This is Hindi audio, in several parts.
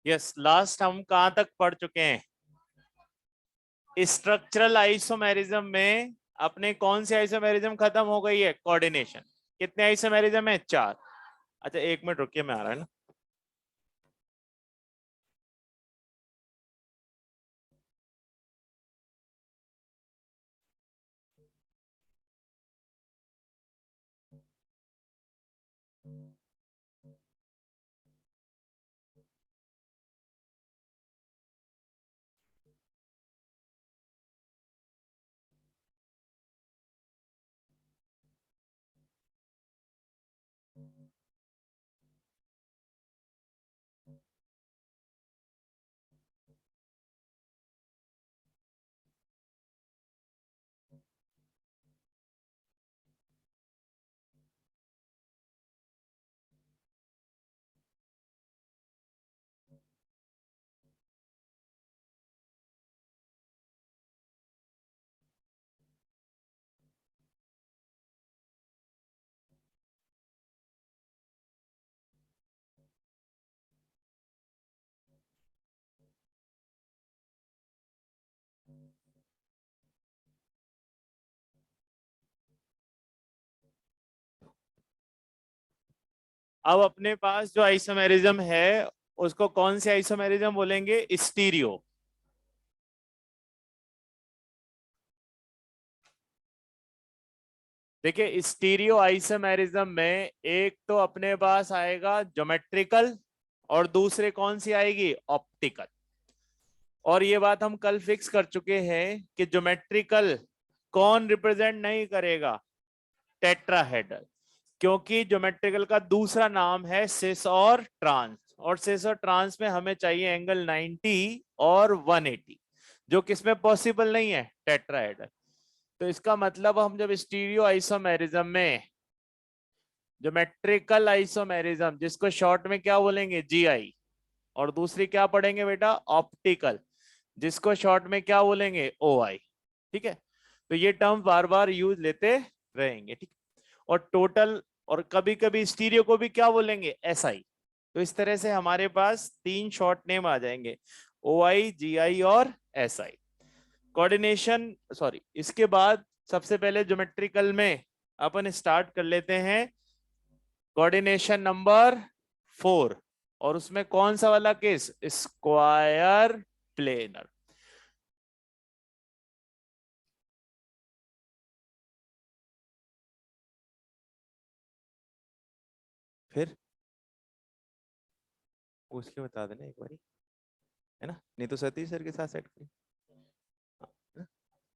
यस, लास्ट हम कहां तक पढ़ चुके हैं? स्ट्रक्चरल आइसोमेरिज्म में अपने कौन सी आइसोमेरिज्म खत्म हो गई है? कोऑर्डिनेशन। कितने आइसोमेरिज्म है? 4। अच्छा, 1 मिनट रुकिए, मैं आ रहा है ना। अब अपने पास जो आइसोमेरिज्म है उसको कौन से आइसोमेरिज्म बोलेंगे? स्टीरियो। देखिए, स्टीरियो आइसोमेरिज्म में एक तो अपने पास आएगा ज्योमेट्रिकल और दूसरे कौन सी आएगी? ऑप्टिकल। और ये बात हम कल फिक्स कर चुके हैं कि ज्योमेट्रिकल कौन रिप्रेजेंट नहीं करेगा? टेट्राहेड्रल। क्योंकि ज्योमेट्रिकल का दूसरा नाम है सिस और ट्रांस, और सिस और ट्रांस में हमें चाहिए एंगल 90 और 180, जो किसमें पॉसिबल नहीं है? टेट्राहेड्रल। तो इसका मतलब हम जब स्टीरियो आइसोमेरिज्म में ज्योमेट्रिकल आइसोमेरिज्म, जिसको शॉर्ट में क्या बोलेंगे? जीआई, और दूसरी क्या पढ़ेंगे बेटा? ऑप्टिकल, जिसको शॉर्ट में क्या बोलेंगे? ओआई। ठीक है, तो ये टर्म बार बार यूज लेते रहेंगे। ठीक, और टोटल और कभी कभी स्टीरियो को भी क्या बोलेंगे? एसआई। तो इस तरह से हमारे पास 3 शॉर्ट नेम आ जाएंगे, ओआई, जीआई और एसआई। कोऑर्डिनेशन, सॉरी, इसके बाद सबसे पहले ज्योमेट्रिकल में अपन स्टार्ट कर लेते हैं कोऑर्डिनेशन नंबर 4, और उसमें कौन सा वाला केस? Square planar. फिर पूछ के बता देना एक बारी, है ना? नहीं तो सतीश सर के साथ सेट करिए,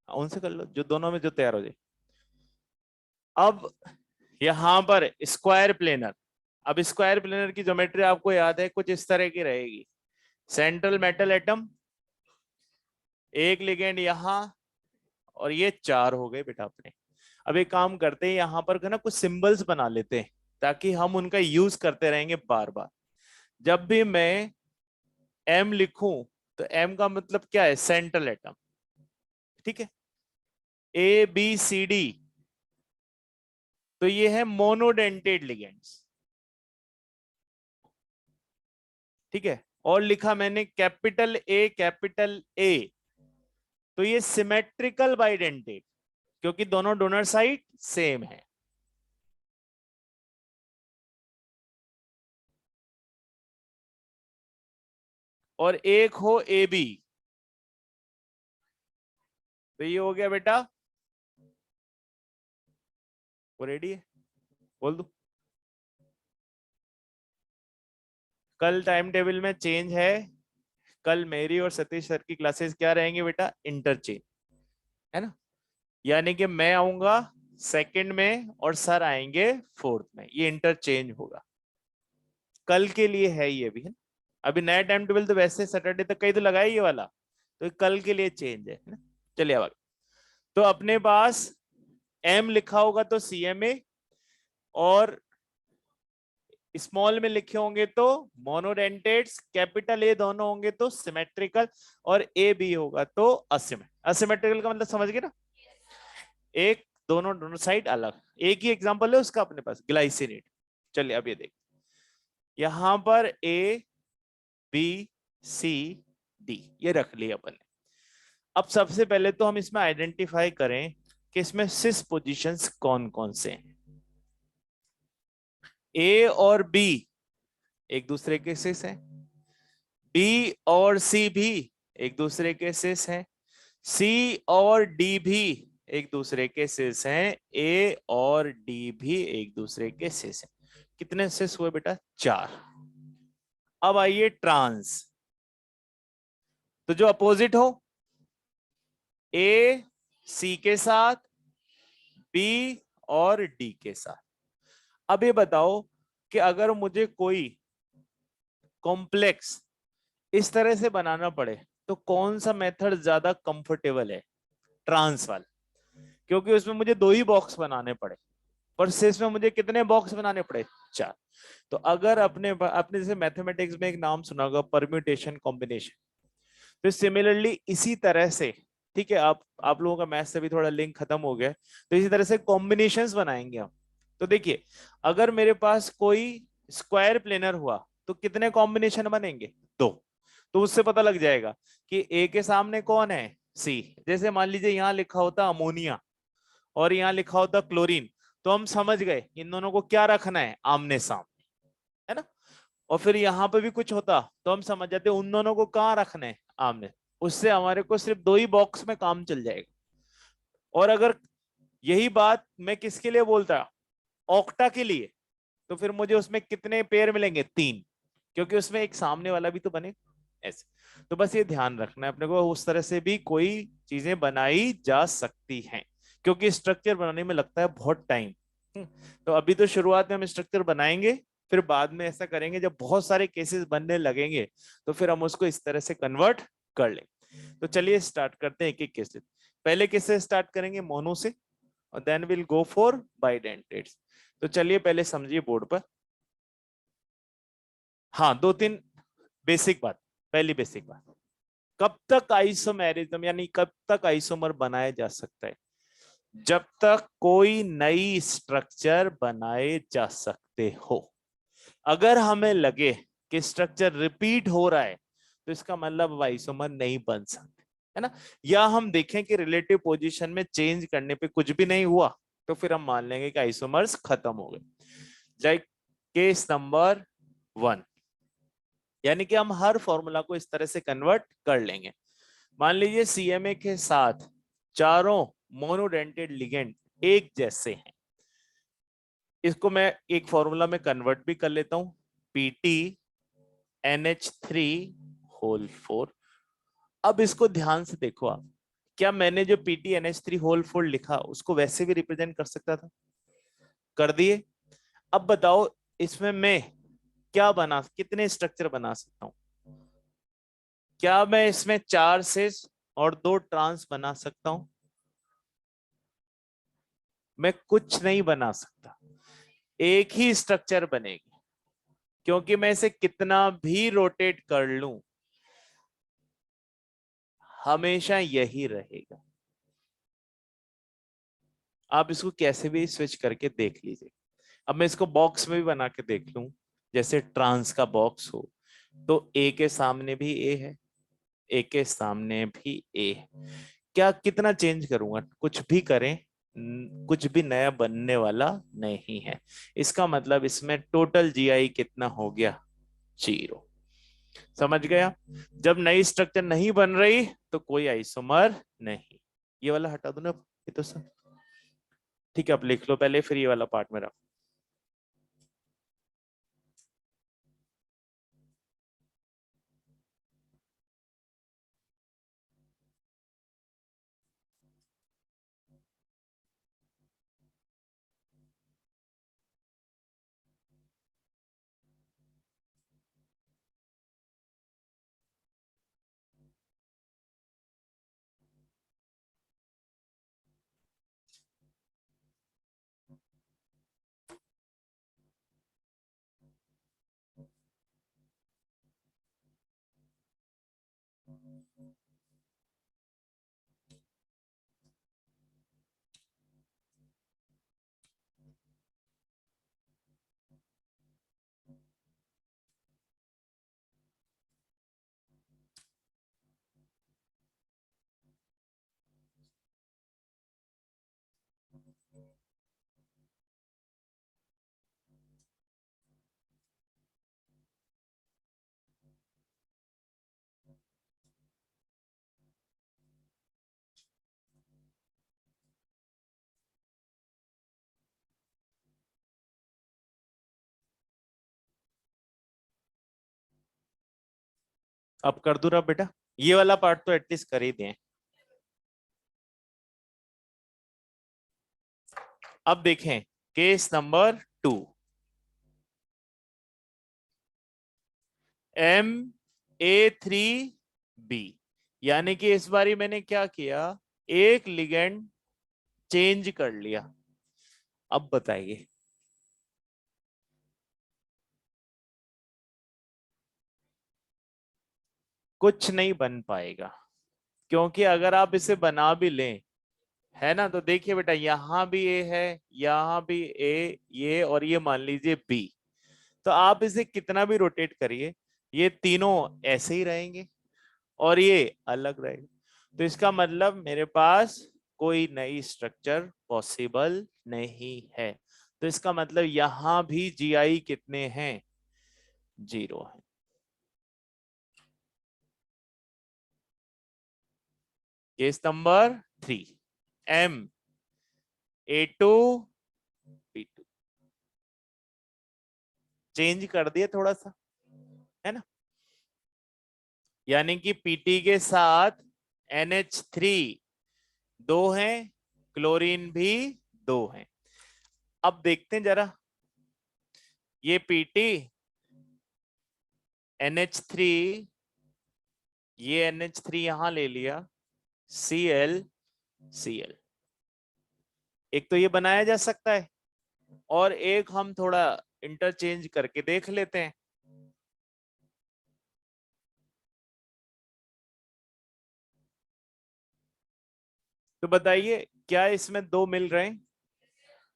उनसे कर लो, जो दोनों में जो तैयार हो जाए। अब यहां पर स्क्वायर प्लेनर, अब स्क्वायर प्लेनर की ज्योमेट्री आपको याद है, कुछ इस तरह की रहेगी। सेंट्रल मेटल एटम, एक लिगेंड यहां, और ये 4 हो गए बेटा अपने। अब एक काम करते हैं, यहां पर ना कुछ सिंबल्स बना लेते हैं ताकि हम उनका यूज करते रहेंगे बार बार। जब भी मैं एम लिखूं तो एम का मतलब क्या है? Central atom. ठीक है, ए बी सी डी, तो ये है मोनोडेंटेड लिगेंड्स। ठीक है, और लिखा मैंने कैपिटल ए, कैपिटल ए, तो ये सिमेट्रिकल बाइडेंटेड, क्योंकि दोनों डोनर साइड सेम है। और एक हो ए बी, तो ये हो गया बेटा, वो रेडी है? बोल दो। कल टाइम टेबल में चेंज है, कल मेरी और सतीश सर की क्लासेस क्या रहेंगी बेटा? इंटरचेंज, है ना? यानी कि मैं आऊंगा सेकंड में और सर आएंगे फोर्थ में, ये इंटरचेंज होगा। कल के लिए है ये भी, है ना? अभी नया टाइम टेबल तो वैसे सैटरडे तक का ही तो लगाया ये वाला, तो ये कल के लिए चेंज है ना? चलिए अब आगे। तो अपने पास एम लिखा होगा तो सीएमए, और स्मॉल में लिखे होंगे तो मोनोडेंटेड्स, कैपिटल ए दोनों होंगे तो सिमेट्रिकल, और ए बी होगा तो असिमेट्रिकल का मतलब समझ गए ना? एक, दोनों दोनों साइड अलग। एक ही एग्जांपल है उसका अपने पास, ग्लाइसिनेट। चलिए अब ये देख, यहां पर ए बी सी डी, ये रख लिया अपन ने। अब सबसे पहले तो हम इसमें आइडेंटिफाई करें कि इसमें सिस पोजीशंस कौन कौन से हैं। ए और बी एक दूसरे के सिस हैं, बी और सी भी एक दूसरे के सिस हैं, सी और डी भी एक दूसरे के सिस हैं, ए और डी भी एक दूसरे के सिस हैं। कितने सिस हुए बेटा? 4। अब आइए ट्रांस, तो जो अपोजिट हो, ए सी के साथ, बी और डी के साथ। अब ये बताओ कि अगर मुझे कोई कॉम्प्लेक्स इस तरह से बनाना पड़े तो कौन सा मेथड ज्यादा कंफर्टेबल है? ट्रांस वाला, क्योंकि उसमें मुझे 2 ही बॉक्स बनाने पड़े, पर सिस में मुझे कितने बॉक्स बनाने पड़े? 4। तो अगर अपने अपने जैसे मैथमेटिक्स में एक नाम सुना होगा, परम्यूटेशन कॉम्बिनेशन, तो सिमिलरली इसी तरह से, ठीक है, आप लोगों का मैथ से भी थोड़ा लिंक खत्म हो गया, तो इसी तरह से कॉम्बिनेशंस बनाएंगे हम। तो देखिए, अगर मेरे पास कोई स्क्वायर प्लेनर हुआ तो कितने कॉम्बिनेशन बनेंगे? 2। तो उससे पता लग जाएगा कि ए के सामने कौन है? सी। जैसे मान लीजिए यहाँ लिखा होता अमोनिया और यहाँ लिखा होता क्लोरीन, तो हम समझ गए इन दोनों को क्या रखना है, आमने सामने, है ना। और फिर यहाँ पे भी कुछ होता तो हम समझ जाते उन दोनों को कहाँ रखना है, आमने। उससे हमारे को सिर्फ 2 ही बॉक्स में काम चल जाएगा। और अगर यही बात मैं किसके लिए बोलता, ऑक्टा के लिए, तो फिर मुझे उसमें कितने पेयर मिलेंगे? 3, क्योंकि उसमें एक सामने वाला भी तो बने, ऐसे। तो बस ये ध्यान रखना है अपने को, उस तरह से भी कोई चीजें बनाई जा सकती हैं, क्योंकि स्ट्रक्चर बनाने में लगता है बहुत टाइम। तो अभी तो शुरुआत में हम स्ट्रक्चर बनाएंगे, फिर बाद में ऐसा करेंगे जब बहुत सारे केसेस बनने लगेंगे तो फिर हम उसको इस तरह से कन्वर्ट कर लेंगे। तो चलिए स्टार्ट करते हैं एक एक केस से। पहले केस से स्टार्ट करेंगे, मोनो से, और देन विल गो फॉर बाइडेंटेट्स। तो चलिए पहले समझिए बोर्ड पर। हाँ, 2-3 बेसिक बात। पहली बेसिक बात, कब तक आइसोमेरिज्म यानी कब तक आइसोमर बनाया जा सकता है? जब तक कोई नई स्ट्रक्चर बनाए जा सकते हो। अगर हमें लगे कि स्ट्रक्चर रिपीट हो रहा है तो इसका मतलब आइसोमर नहीं बन सकते, है ना। या हम देखें कि रिलेटिव पोजीशन में चेंज करने पे कुछ भी नहीं हुआ, तो फिर हम मान लेंगे कि आइसोमर्स खत्म हो गए। लाइक केस नंबर 1, यानी कि हम हर फॉर्मूला को इस तरह से कन्वर्ट कर लेंगे। मान लीजिए सीएमए के साथ चारों मोनोडेंटेड लिगेंड एक जैसे हैं। इसको मैं एक फॉर्मूला में कन्वर्ट भी कर लेता हूं, पीटी NH3 होल 4। अब इसको ध्यान से देखो आप, क्या मैंने जो पीटी NH3 होल 4 लिखा उसको वैसे भी रिप्रेजेंट कर सकता था? कर दिए। अब बताओ इसमें मैं क्या बना, कितने स्ट्रक्चर बना सकता हूं? क्या मैं इसमें 4 सिस और 2 ट्रांस बना सकता हूं? मैं कुछ नहीं बना सकता, एक ही स्ट्रक्चर बनेगी, क्योंकि मैं इसे कितना भी रोटेट कर लूं हमेशा यही रहेगा। आप इसको कैसे भी स्विच करके देख लीजिए। अब मैं इसको बॉक्स में भी बना के देख लूं, जैसे ट्रांस का बॉक्स हो, तो ए के सामने भी ए है, ए के सामने भी ए है। क्या कितना चेंज करूंगा, कुछ भी करें, कुछ भी नया बनने वाला नहीं है। इसका मतलब इसमें टोटल जीआई कितना हो गया? 0। समझ गया? जब नई स्ट्रक्चर नहीं बन रही तो कोई आइसोमर नहीं। ये वाला हटा दो ना, ये तो सब ठीक है, आप लिख लो पहले, फिर ये वाला पार्ट मेरा। अब कर दूं रहा बेटा, ये वाला पार्ट तो एटलीस्ट कर ही दें। अब देखें केस नंबर 2, MA3B, यानी कि इस बारी मैंने क्या किया, एक लिगेंड चेंज कर लिया। अब बताइए कुछ नहीं बन पाएगा, क्योंकि अगर आप इसे बना भी लें, है ना, तो देखिए बेटा यहां भी ए है, यहां भी ए, ये और ये मान लीजिए बी, तो आप इसे कितना भी रोटेट करिए ये तीनों ऐसे ही रहेंगे और ये अलग रहेगा। तो इसका मतलब मेरे पास कोई नई स्ट्रक्चर पॉसिबल नहीं है। तो इसका मतलब यहां भी जीआई कितने हैं, 0 है। केस नंबर 3, MA2B2, चेंज कर दिए थोड़ा सा, है ना, यानी कि पीटी के साथ NH3 दो हैं, क्लोरीन भी दो हैं। अब देखते हैं जरा, ये पीटी NH3, ये NH3 यहां ले लिया, Cl, एक तो ये बनाया जा सकता है, और एक हम थोड़ा इंटरचेंज करके देख लेते हैं। तो बताइए क्या इसमें दो मिल रहे हैं,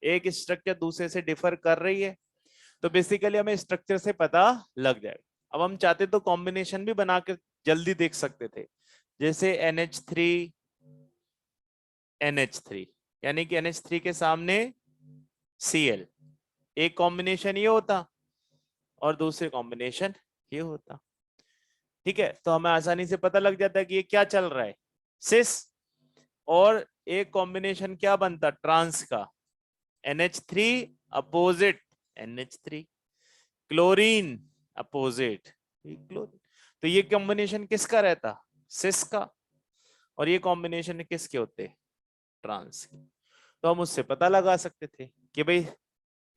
एक स्ट्रक्चर दूसरे से डिफर कर रही है, तो बेसिकली हमें स्ट्रक्चर से पता लग जाएगा। अब हम चाहते तो कॉम्बिनेशन भी बना के जल्दी देख सकते थे, जैसे NH3 NH3, यानी कि NH3 के सामने Cl, एक कॉम्बिनेशन ये होता और दूसरे कॉम्बिनेशन ये होता। ठीक है, तो हमें आसानी से पता लग जाता है कि ये क्या चल रहा है, सिस, और एक कॉम्बिनेशन क्या बनता ट्रांस का, NH3 opposite NH3, chlorine opposite chlorine. तो ये कॉम्बिनेशन किसका रहता, सिस का, और ये कॉम्बिनेशन किसके होते, ट्रांस के। तो हम उससे पता लगा सकते थे कि भाई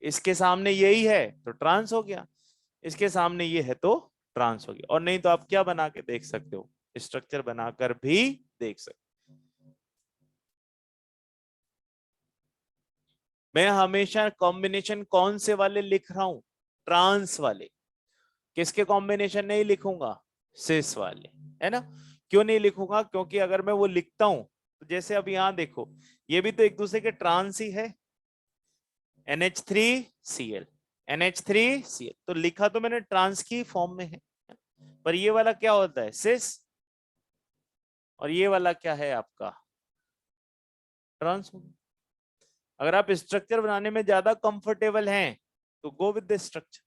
इसके सामने यही है तो ट्रांस हो गया, इसके सामने ये है तो ट्रांस हो गया। और नहीं तो आप क्या बना के देख सकते हो, स्ट्रक्चर बनाकर भी देख सकते। मैं हमेशा कॉम्बिनेशन कौन से वाले लिख रहा हूं, ट्रांस वाले, किसके कॉम्बिनेशन नहीं लिखूंगा, सिस वाले, है ना। क्यों नहीं लिखूंगा, क्योंकि अगर मैं वो लिखता हूं तो जैसे अब यहां देखो, ये भी तो एक दूसरे के ट्रांस ही है, NH3Cl, NH3Cl, तो लिखा तो मैंने ट्रांस की फॉर्म में है, पर ये वाला क्या होता है, सिस, और ये वाला क्या है आपका, ट्रांस। अगर आप स्ट्रक्चर बनाने में ज्यादा कंफर्टेबल हैं तो गो विद द स्ट्रक्चर,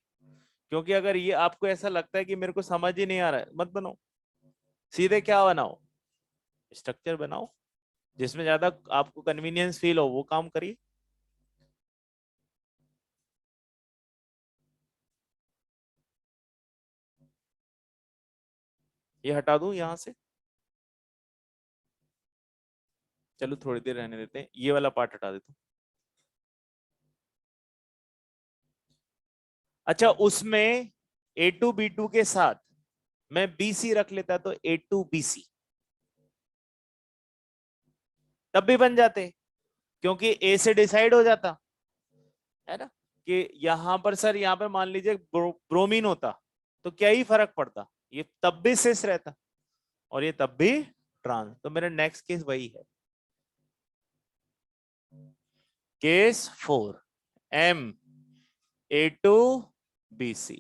क्योंकि अगर ये आपको ऐसा लगता है कि मेरे को समझ ही नहीं आ रहा है, मत बनाओ, सीधे क्या बनाओ, स्ट्रक्चर बनाओ, जिसमें ज्यादा आपको कन्वीनियंस फील हो वो काम करिए। ये हटा दूं यहां से, चलो थोड़ी देर रहने देते हैं, ये वाला पार्ट हटा देता हूं। अच्छा, उसमें A2B2 के साथ मैं BC रख लेता तो A2BC तब भी बन जाते, क्योंकि A से डिसाइड हो जाता, है ना, कि यहां पर सर, यहां पर मान लीजिए ब्रोमीन होता तो क्या ही फर्क पड़ता, ये तब भी सिस रहता और ये तब भी ट्रांस। तो मेरा नेक्स्ट केस वही है, case 4, MA2BC,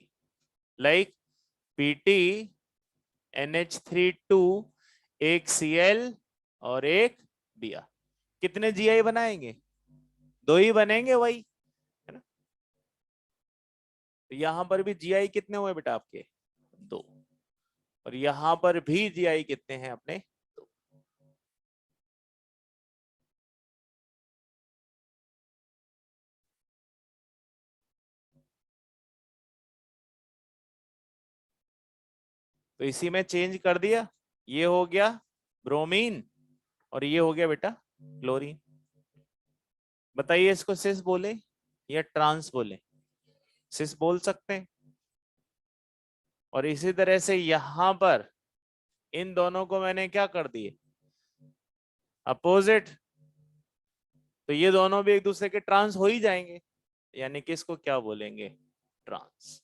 like PT NH3 2, एक Cl और एक Br, कितने जीआई बनाएंगे, दो ही बनेंगे वही, है ना। तो यहां पर भी जीआई कितने हुए बेटा आपके, दो, और यहां पर भी जीआई कितने हैं अपने, दो। तो इसी में चेंज कर दिया, ये हो गया ब्रोमीन और ये हो गया बेटा क्लोरीन। बताइए इसको सिस बोले या ट्रांस बोले? सिस बोल सकते हैं। और इसी तरह से यहां पर इन दोनों को मैंने क्या कर दिए, अपोजिट, तो ये दोनों भी एक दूसरे के ट्रांस हो ही जाएंगे, यानी कि इसको क्या बोलेंगे, ट्रांस।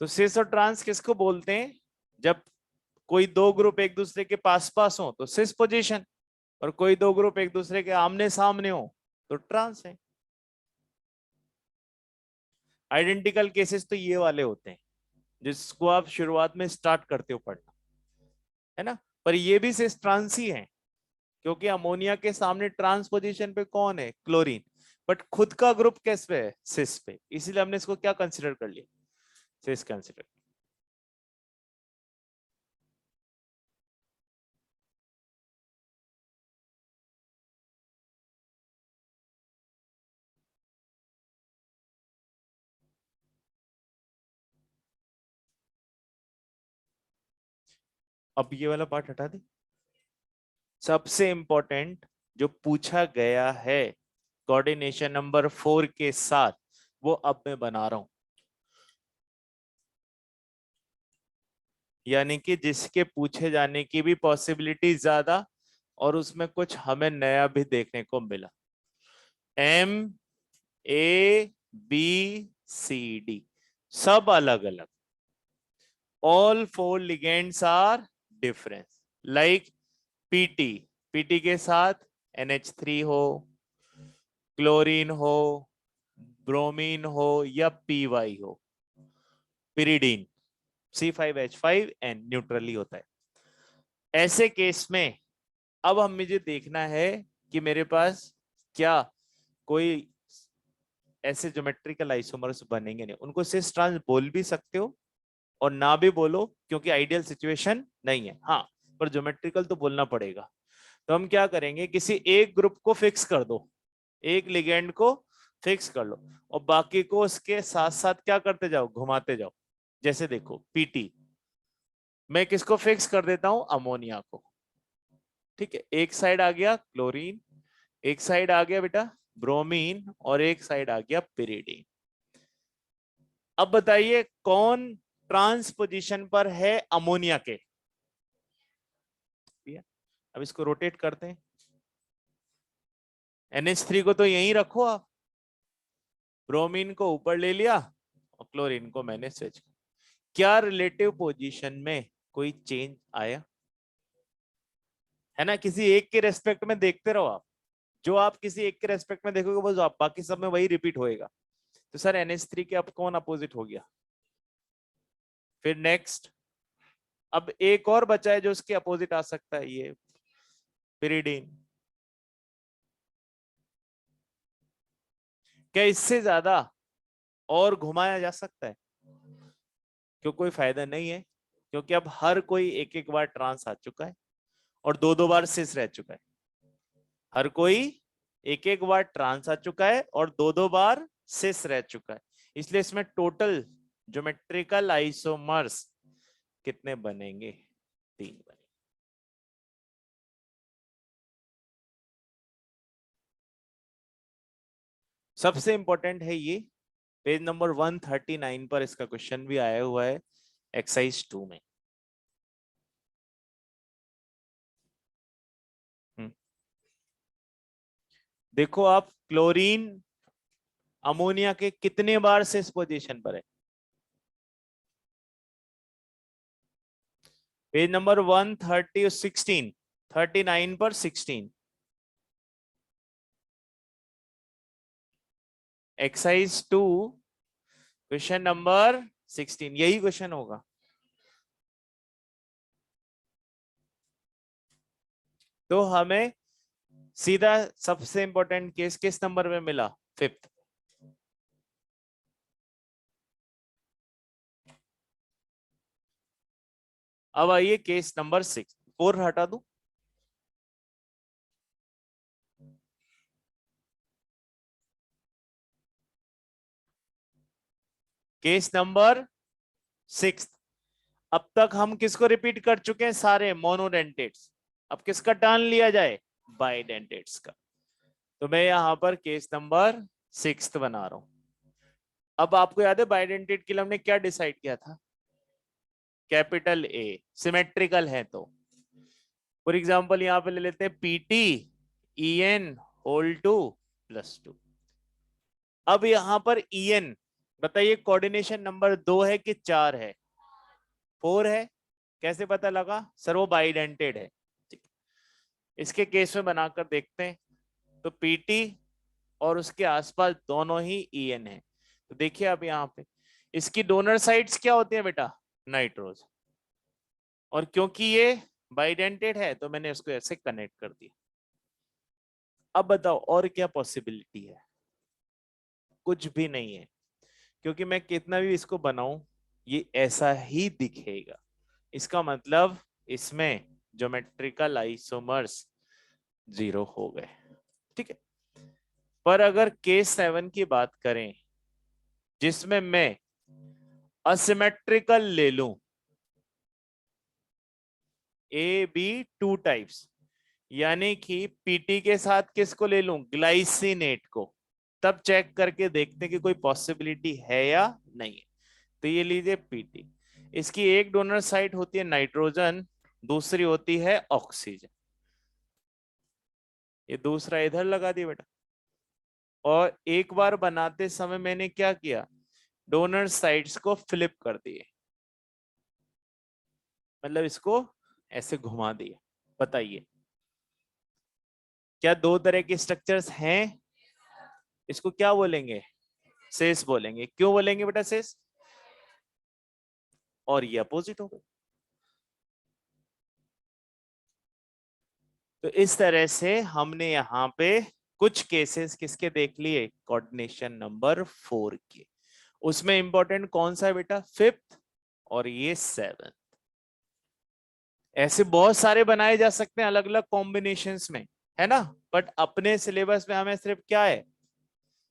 तो सिस और ट्रांस किसको बोलते हैं? जब कोई दो ग्रुप एक दूसरे के पास पास हो तो सिस पोजीशन, और कोई दो ग्रुप एक दूसरे के आमने सामने हो तो ट्रांस है। आइडेंटिकल केसेस तो ये वाले होते हैं जिसको आप शुरुआत में स्टार्ट करते हो पढ़ना, है ना। पर ये भी सिस ट्रांस ही है, क्योंकि अमोनिया के सामने ट्रांस पोजीशन पे कौन है, क्लोरीन, बट खुद का ग्रुप किस पे है, सिस पे, इसीलिए हमने इसको क्या कंसिडर कर लिया, सिस कंसिडर। अब ये वाला पार्ट हटा दे। सबसे इंपॉर्टेंट जो पूछा गया है कोऑर्डिनेशन नंबर 4 के साथ, वो अब मैं बना रहा हूं, यानी कि जिसके पूछे जाने की भी पॉसिबिलिटी ज्यादा और उसमें कुछ हमें नया भी देखने को मिला। M A B C D सब अलग अलग, all four ligands are different, like PT, PT के साथ NH3 हो, क्लोरीन हो, ब्रोमीन हो या PY हो, पिरिडीन C5H5N न्यूट्रली होता है। ऐसे केस में अब हम मुझे देखना है कि मेरे पास क्या कोई ऐसे ज्योमेट्रिकल आइसोमर्स बनेंगे नहीं, उनको सिस ट्रांस बोल भी सकते हो और ना भी बोलो, क्योंकि आइडियल सिचुएशन नहीं है, हाँ, पर ज्योमेट्रिकल तो बोलना पड़ेगा। तो हम क्या करेंगे, किसी एक ग्रुप को फिक्स कर दो, एक लिगेंड को फिक्स कर लो और बाकी को उसके साथ साथ क्या करते जाओ, घुमाते जाओ। जैसे देखो पीटी, मैं किसको फिक्स कर देता हूं, अमोनिया को, ठीक है, एक साइड आ गया क्लोरीन, एक साइड आ गया बेटा ब्रोमीन और एक साइड आ गया पिरिडीन। अब बताइए कौन ट्रांस पोजीशन पर है अमोनिया के, अब इसको रोटेट करते हैं। NH3 को तो यहीं रखो आप, ब्रोमीन को ऊपर ले लिया और क्लोरीन को मैंने स्विच, क्या रिलेटिव पोजीशन में कोई चेंज आया, है ना। किसी एक के रेस्पेक्ट में देखते रहो आप, जो आप किसी एक के रेस्पेक्ट में देखोगे वो आप बाकी सब में वही रिपीट होएगा। तो सर NH3 के अब कौन अपोजिट हो गया, फिर नेक्स्ट, अब एक और बचा है जो उसके अपोजिट आ सकता है, ये पिरिडीन। क्या इससे ज्यादा और घुमाया जा सकता है? क्यों, कोई फायदा नहीं है, क्योंकि अब हर कोई एक एक बार ट्रांस आ चुका है और दो दो बार सिस रह चुका है। हर कोई एक एक बार ट्रांस आ चुका है और दो दो बार सिस रह चुका है, इसलिए इसमें टोटल ज्योमेट्रिकल आइसोमर्स कितने बनेंगे, 3 बनेंगे। सबसे इंपॉर्टेंट है ये, पेज नंबर 139 पर इसका क्वेश्चन भी आया हुआ है एक्सरसाइज 2 में। देखो आप, क्लोरीन अमोनिया के कितने बार से इस पोजीशन पर है, पेज नंबर 130 16 39 पर 16, एक्सरसाइज 2 क्वेश्चन नंबर 16, यही क्वेश्चन होगा। तो हमें सीधा सबसे इंपॉर्टेंट केस किस नंबर में मिला, 5th। अब आइए केस नंबर 6, 4 हटा दूं, केस नंबर 6। अब तक हम किसको रिपीट कर चुके हैं? सारे मोनोडेंटेट्स। अब किसका टर्न लिया जाए? बाइडेंटेट्स का। तो मैं यहां पर केस नंबर 6 बना रहा हूं। अब आपको याद है बाइडेंटेट के लिए हमने क्या डिसाइड किया था? कैपिटल ए, सिमेट्रिकल है तो। फॉर एग्जाम्पल यहां पे ले लेते हैं पीटी EN होल 2 + 2। अब यहां पर EN बताइए कोऑर्डिनेशन नंबर 2 है कि 4 है? 4 है। कैसे पता लगा? सर वो बाइडेंटेड है। इसके केस में बनाकर देखते हैं। तो पीटी और उसके आसपास दोनों ही EN है। तो देखिए अब यहाँ पे इसकी डोनर साइड्स क्या होती है बेटा? नाइट्रोज। और क्योंकि ये बाइडेंटेड है तो मैंने इसको ऐसे कनेक्ट कर दिया। अब बताओ और क्या पॉसिबिलिटी है? कुछ भी नहीं है, क्योंकि मैं कितना भी इसको बनाऊं ये ऐसा ही दिखेगा। इसका मतलब इसमें ज्योमेट्रिकल आइसोमर्स 0 हो गए। ठीक है। पर अगर केस 7 की बात करें जिसमें मैं असिमेट्रिकल ले लूं, AB 2 टाइप्स, यानी कि पीटी के साथ किसको ले लूं? ग्लाइसिनेट को। तब चेक करके देखते हैं कि कोई पॉसिबिलिटी है या नहीं है। तो ये लीजिए पीटी, इसकी एक डोनर साइट होती है नाइट्रोजन, दूसरी होती है ऑक्सीजन। ये दूसरा इधर लगा दिया बेटा। और एक बार बनाते समय मैंने क्या किया? डोनर साइड्स को फ्लिप कर दिए, मतलब इसको ऐसे घुमा दिए। बताइए क्या दो तरह के स्ट्रक्चर्स हैं? इसको क्या बोलेंगे? सेस बोलेंगे। क्यों बोलेंगे बेटा सेस? और ये अपोजिट हो गए। तो इस तरह से हमने यहाँ पे कुछ केसेस किसके देख लिए? कोऑर्डिनेशन नंबर 4 के। उसमें इंपॉर्टेंट कौन सा है बेटा? 5th और ये 7th। ऐसे बहुत सारे बनाए जा सकते हैं अलग अलग कॉम्बिनेशंस में, है ना? बट अपने सिलेबस में हमें सिर्फ क्या है?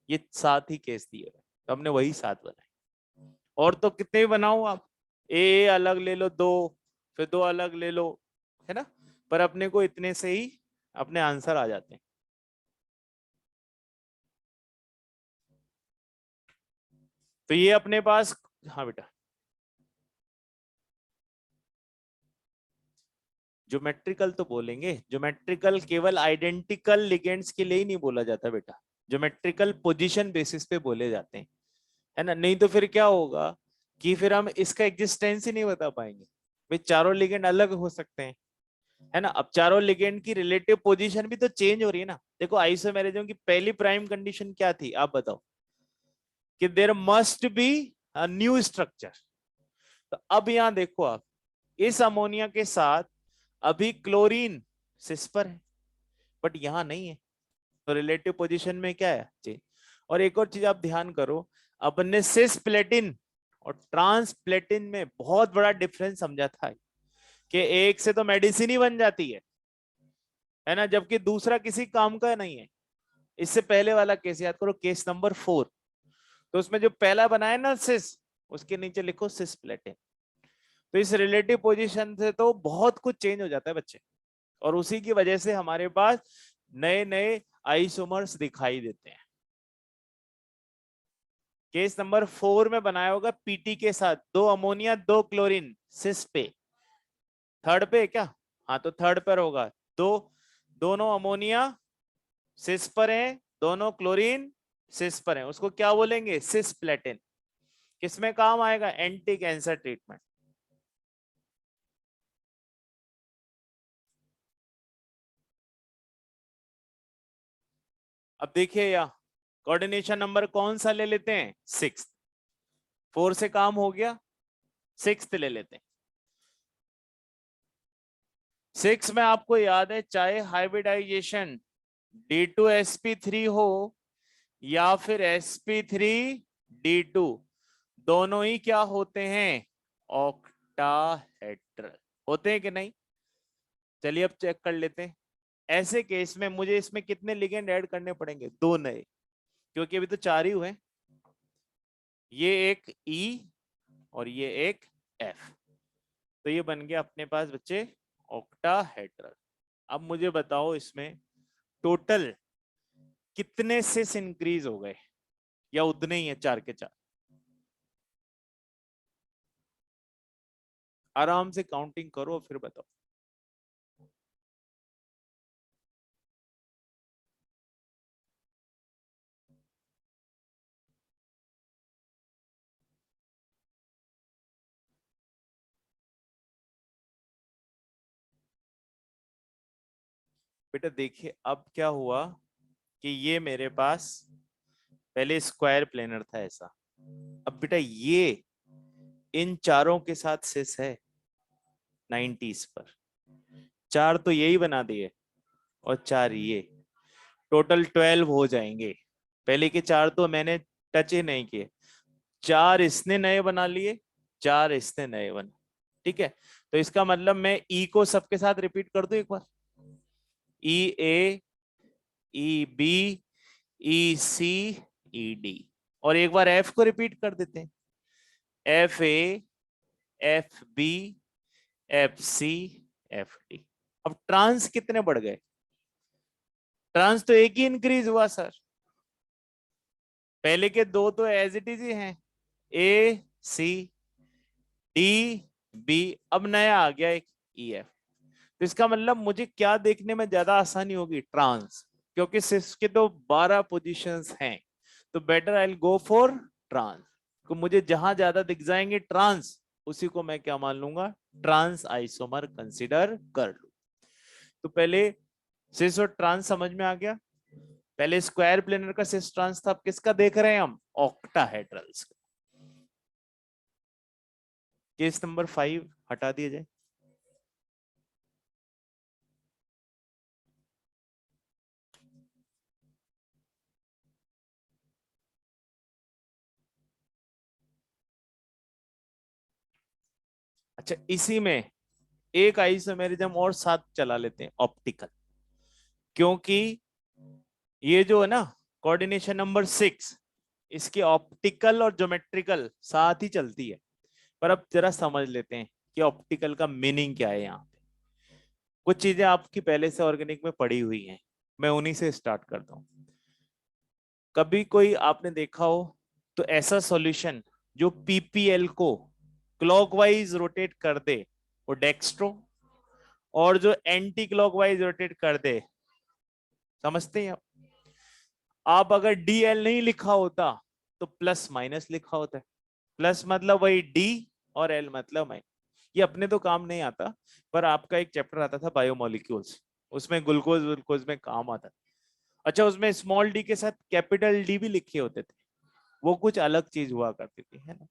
ये 7 ही केस दिए हुए, तो हमने वही 7 बनाए। और तो कितने भी बनाओ आप, ए अलग ले लो 2, फिर 2 अलग ले लो, है ना? पर अपने को इतने से ही अपने आंसर आ जाते हैं। तो ये अपने पास, हाँ बेटा, ज्योमेट्रिकल तो बोलेंगे। ज्योमेट्रिकल केवल आइडेंटिकल लिगेंड्स के लिए ही नहीं बोला जाता बेटा, ज्योमेट्रिकल पोजीशन बेसिस पे बोले जाते हैं, है ना? नहीं तो फिर क्या होगा कि फिर हम इसका एग्जिस्टेंस ही नहीं बता पाएंगे। वे चारों लिगेंड अलग हो सकते हैं, है ना? अब चारों लिगेंड की रिलेटिव पोजीशन भी तो चेंज हो रही है ना। देखो आइसोमेरिज्म की पहली प्राइम कंडीशन क्या थी आप बताओ? कि there must be a new structure. तो अब यहां देखो आप, इस अमोनिया के साथ अभी क्लोरीन सिस पर है, बट यहां नहीं है। तो रिलेटिव पोजीशन में क्या है? चेंज। और एक और चीज आप ध्यान करो, अपन ने सिस प्लेटिन और ट्रांस प्लेटिन में बहुत बड़ा डिफरेंस समझा था कि एक से तो मेडिसिन ही बन जाती है ना, जबकि दूसरा किसी काम का नहीं है। इससे पहले वाला केस याद करो, केस नंबर 4। तो उसमें जो पहला बनाया ना सिस, उसके नीचे लिखो सिस प्लेटिन। तो इस रिलेटिव पोजीशन से तो बहुत कुछ चेंज हो जाता है बच्चे, और उसी की वजह से हमारे पास नए नए आइसोमर्स दिखाई देते हैं। केस नंबर 4 में बनाया होगा पीटी के साथ 2 अमोनिया 2 क्लोरीन सिस पे। थर्ड पे क्या? हाँ तो थर्ड पर होगा। दो, दोनों अमोनिया सिस पर है, दोनों क्लोरीन सिस पर है, उसको क्या बोलेंगे? सिस प्लेटिन। किसमें काम आएगा? Anti cancer treatment. अब देखिए यहाँ कोऑर्डिनेशन नंबर कौन सा ले लेते हैं? 6। 4 से काम हो गया, 6 ले लेते हैं। 6 में आपको याद है, चाहे हाइब्रिडाइजेशन D2sp3 हो या फिर sp3D2, दोनों ही क्या होते हैं? ऑक्टाहेड्रल होते हैं कि नहीं? चलिए अब चेक कर लेते हैं। ऐसे केस में मुझे इसमें कितने लिगेंड ऐड करने पड़ेंगे? 2 नए, क्योंकि अभी तो 4 ही हुए। ये एक ई और ये एक एफ, तो ये बन गया अपने पास बच्चे ऑक्टाहेड्रल। अब मुझे बताओ इसमें टोटल कितने सिस इंक्रीज हो गए, या उतने ही है चार के चार? आराम से काउंटिंग करो फिर बताओ। बेटा देखिए अब क्या हुआ कि ये मेरे पास पहले स्क्वायर प्लेनर था ऐसा, अब बेटा ये इन चारों के साथ सिस है 90s पर, चार तो यही बना दिए और चार ये, टोटल 12 हो जाएंगे। पहले के चार तो मैंने टच ही नहीं किए, चार इसने नए बना लिए, चार इसने नए बना। ठीक है, तो इसका मतलब मैं ई को सबके साथ रिपीट कर दूं एक बार, ई ए, ई बी, ई सी, ई डी, और एक बार एफ को रिपीट कर देते हैं, F A, F B, F C, F D. अब ट्रांस कितने बढ़ गए? ट्रांस तो एक ही इंक्रीज हुआ सर, पहले के दो तो एज इट इज ही हैं, ए सी डी बी, अब नया आ गया एक ई एफ। तो इसका मतलब मुझे क्या देखने में ज्यादा आसानी होगी? ट्रांस, क्योंकि सिस के तो 12 पोजीशंस हैं, तो better I will go for trans. तो मुझे जहां ज्यादा दिख जाएंगे ट्रांस, उसी को मैं क्या मान लूंगा? ट्रांस आइसोमर कंसिडर कर लू। तो पहले सिस और ट्रांस समझ में आ गया। पहले स्क्वायर प्लेनर का सिस ट्रांस था, अब किसका देख रहे हैं हम? ऑक्टाहेड्रल्स का। केस नंबर 5 हटा दिया जाए। अच्छा, इसी में एक आइसोमेरिज्म और साथ चला लेते हैं, ऑप्टिकल, क्योंकि ये जो है ना कोऑर्डिनेशन नंबर 6, इसकी ऑप्टिकल और ज्योमेट्रिकल साथ ही चलती है। पर अब जरा समझ लेते हैं कि ऑप्टिकल का मीनिंग क्या है। यहाँ पे कुछ चीजें आपकी पहले से ऑर्गेनिक में पड़ी हुई हैं, मैं उन्हीं से स्टार्ट करता हूँ। कभी कोई आपने देखा हो तो ऐसा सॉल्यूशन जो पीपीएल को क्लॉकवाइज रोटेट कर दे, वो डेक्स्ट्रो, और जो एंटी क्लॉकवाइज रोटेट कर दे, समझते हैं आप अगर डीएल नहीं लिखा होता तो प्लस माइनस लिखा होता है, प्लस मतलब वही डी और एल मतलब माइनस। ये अपने तो काम नहीं आता, पर आपका एक चैप्टर आता था बायोमोलिक्यूल्स, उसमें ग्लूकोज ग्लूकोज में काम आता था। अच्छा, उसमें स्मॉल डी के साथ कैपिटल डी भी लिखे होते थे, वो कुछ अलग चीज हुआ करती थी, है ना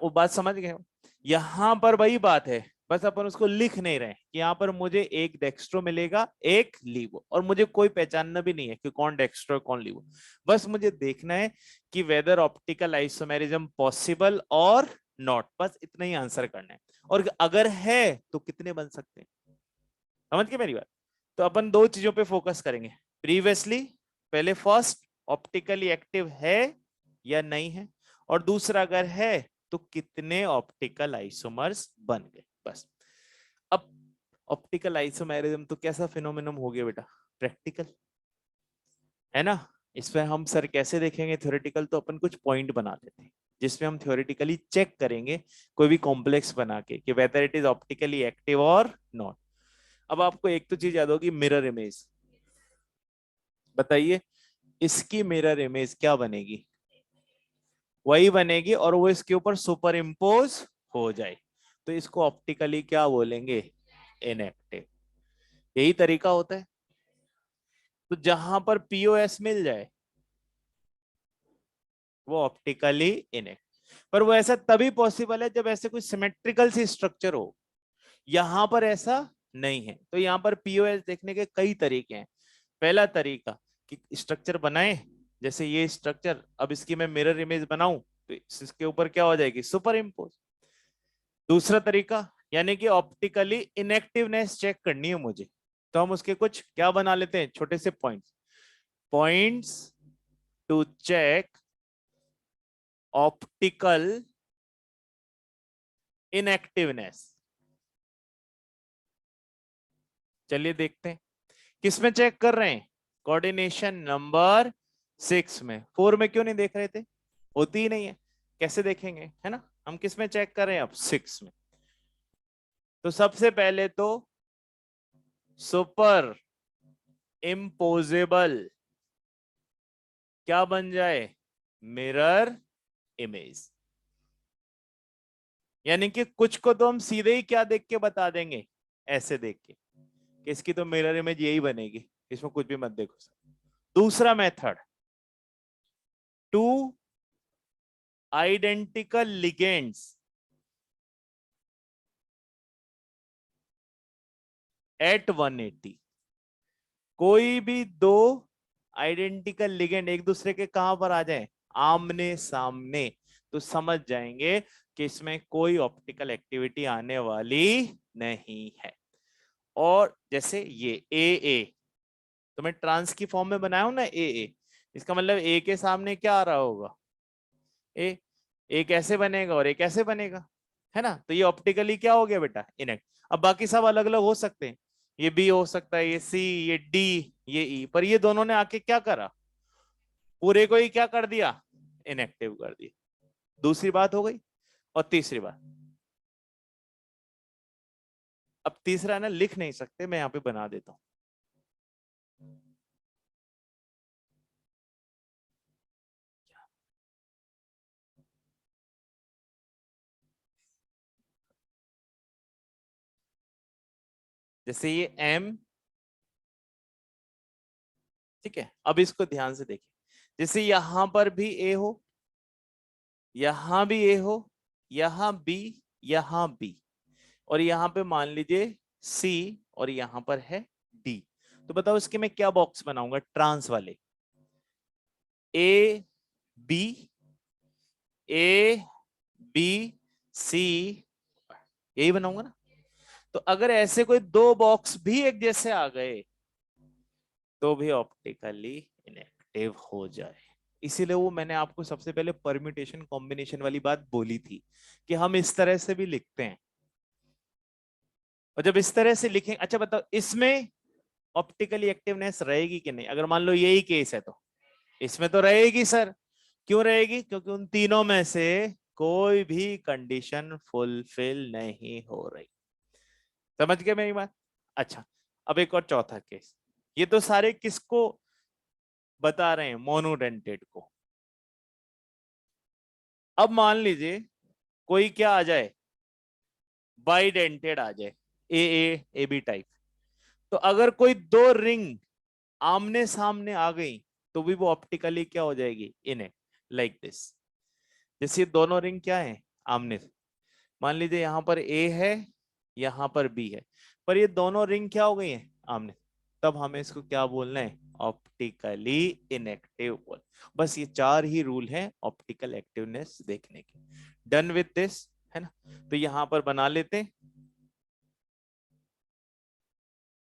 वो बात समझ गए हो? यहाँ पर वही बात है, बस अपन उसको लिख नहीं रहे कि यहाँ पर मुझे एक डेक्स्ट्रो मिलेगा एक लीवो, और मुझे कोई पहचानना भी नहीं है कि कौन डेक्स्ट्रो कौन लीवो। बस मुझे देखना है कि वेदर ऑप्टिकल आइसोमेरिज्म पॉसिबल और नॉट, बस इतना ही आंसर करना है। और अगर है तो कितने बन सकते हैं, समझ के मेरी बात? तो अपन दो चीजों पे फोकस करेंगे प्रीवियसली। पहले फर्स्ट, ऑप्टिकली एक्टिव है या नहीं है, और दूसरा अगर है तो कितने ऑप्टिकल आइसोमर्स बन गए, बस। अब ऑप्टिकल आइसोमेरिज्म तो कैसा फिनोमेनन हो गया बेटा? प्रैक्टिकल, है ना? इस पे हम सर कैसे देखेंगे? थ्योरेटिकल तो अपन कुछ पॉइंट बना लेते हैं जिसमें हम थ्योरेटिकली चेक करेंगे कोई भी कॉम्प्लेक्स बना के कि whether it is optically active और नॉट। अब आपको एक तो चीज याद होगी, मिरर इमेज। बताइए, इसकी मिरर इमेज क्या बनेगी? वही बनेगी, और वो इसके ऊपर सुपर इम्पोज हो जाए, तो इसको ऑप्टिकली क्या बोलेंगे? इनएक्टिव। यही तरीका होता है। तो जहां पर पीओएस मिल जाए वो ऑप्टिकली इनएक्टिव, पर वो ऐसा तभी पॉसिबल है जब ऐसे कोई सिमेट्रिकल सी स्ट्रक्चर हो। यहां पर ऐसा नहीं है, तो यहां पर पीओएस देखने के कई तरीके हैं। पहला तरीका कि स्ट्रक्चर बनाए, जैसे ये स्ट्रक्चर, अब इसकी मैं मिरर इमेज बनाऊं तो इसके ऊपर क्या हो जाएगी? Super impose. दूसरा तरीका, यानी कि ऑप्टिकली इनएक्टिवनेस चेक करनी है मुझे, तो हम उसके कुछ क्या बना लेते हैं, छोटे से points, points to check optical inactiveness. चलिए देखते हैं किस में चेक कर रहे हैं, कोऑर्डिनेशन नंबर 6 में। 4 में क्यों नहीं देख रहे थे, होती ही नहीं है, कैसे देखेंगे, है ना। हम किस में चेक कर रहे हैं अब, 6 में। तो सबसे पहले तो सुपर इम्पोजेबल क्या बन जाए, मिरर इमेज। यानी कि कुछ को तो हम सीधे ही क्या देख के बता देंगे, ऐसे देख के कि इसकी तो मिरर इमेज यही बनेगी, इसमें कुछ भी मत देखो। दूसरा method, two identical ligands at 180। कोई भी दो आइडेंटिकल लिगेंड एक दूसरे के कहां पर आ जाए, आमने सामने, तो समझ जाएंगे कि इसमें कोई ऑप्टिकल एक्टिविटी आने वाली नहीं है। और जैसे ये ए तो मैं ट्रांस की फॉर्म में बनाया हूं ना ए, इसका मतलब ए के सामने क्या आ रहा होगा, ए। ए कैसे बनेगा और ए कैसे बनेगा, है ना। तो ये ऑप्टिकली क्या हो गया बेटा, इनेक्ट। अब बाकी सब अलग अलग हो सकते हैं, ये बी हो सकता है, ये सी, ये डी, ये ई, पर ये दोनों ने आके क्या करा, पूरे को ही क्या कर दिया, इनएक्टिव कर दिया। दूसरी बात हो गई। और तीसरी बात, अब तीसरा ना लिख नहीं सकते, मैं यहाँ पे बना देता हूं। जैसे ये एम, ठीक है। अब इसको ध्यान से देखिए, जैसे यहां पर भी ए हो, यहां भी ए हो, यहां बी, यहां बी, और यहां पे मान लीजिए सी, और यहां पर है डी। तो बताओ इसके मैं क्या बॉक्स बनाऊंगा, ट्रांस वाले, ए बी, ए बी सी, यही बनाऊंगा ना। तो अगर ऐसे कोई दो बॉक्स भी एक जैसे आ गए तो भी ऑप्टिकली इनएक्टिव हो जाए। इसीलिए वो मैंने आपको सबसे पहले परम्यूटेशन कॉम्बिनेशन वाली बात बोली थी कि हम इस तरह से भी लिखते हैं। और जब इस तरह से लिखें, अच्छा बताओ इसमें ऑप्टिकली एक्टिवनेस रहेगी कि नहीं, अगर मान लो यही केस है तो इसमें तो रहेगी सर। क्यों रहेगी, क्योंकि उन तीनों में से कोई भी कंडीशन फुलफिल नहीं हो रही। समझ गए मेरी बात। अच्छा, अब एक और चौथा केस, ये तो सारे किसको बता रहे हैं, मोनोडेंटेड को। अब मान लीजिए कोई क्या आ जाए, बाइडेंटेड आ जाए, ए बी टाइप। तो अगर कोई दो रिंग आमने सामने आ गई तो भी वो ऑप्टिकली क्या हो जाएगी, इनएक्ट, लाइक दिस। जैसे दोनों रिंग क्या है, आमने, मान लीजिए यहां पर ए है, यहां पर बी है, पर ये दोनों रिंग क्या हो गई है, आमने। तब हमें इसको क्या बोलना है, ऑप्टिकली इनएक्टिव बोल। बस ये चार ही रूल हैं ऑप्टिकल एक्टिवनेस देखने के। डन विथ दिस, है ना। तो यहां पर बना लेते हैं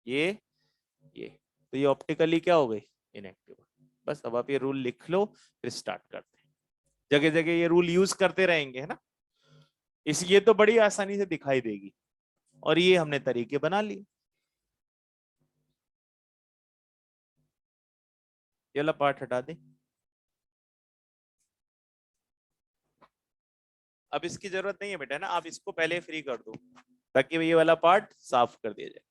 ये तो ये ऑप्टिकली क्या हो गई, इनएक्टिव। बस अब आप ये रूल लिख लो, फिर स्टार्ट करते हैं। जगह जगह ये रूल यूज करते रहेंगे, है ना। इस ये तो बड़ी आसानी से दिखाई देगी, और ये हमने तरीके बना लिए। ये वाला पार्ट हटा दे, अब इसकी जरूरत नहीं है बेटा ना, आप इसको पहले फ्री कर दो ताकि ये वाला पार्ट साफ कर दिया जाए।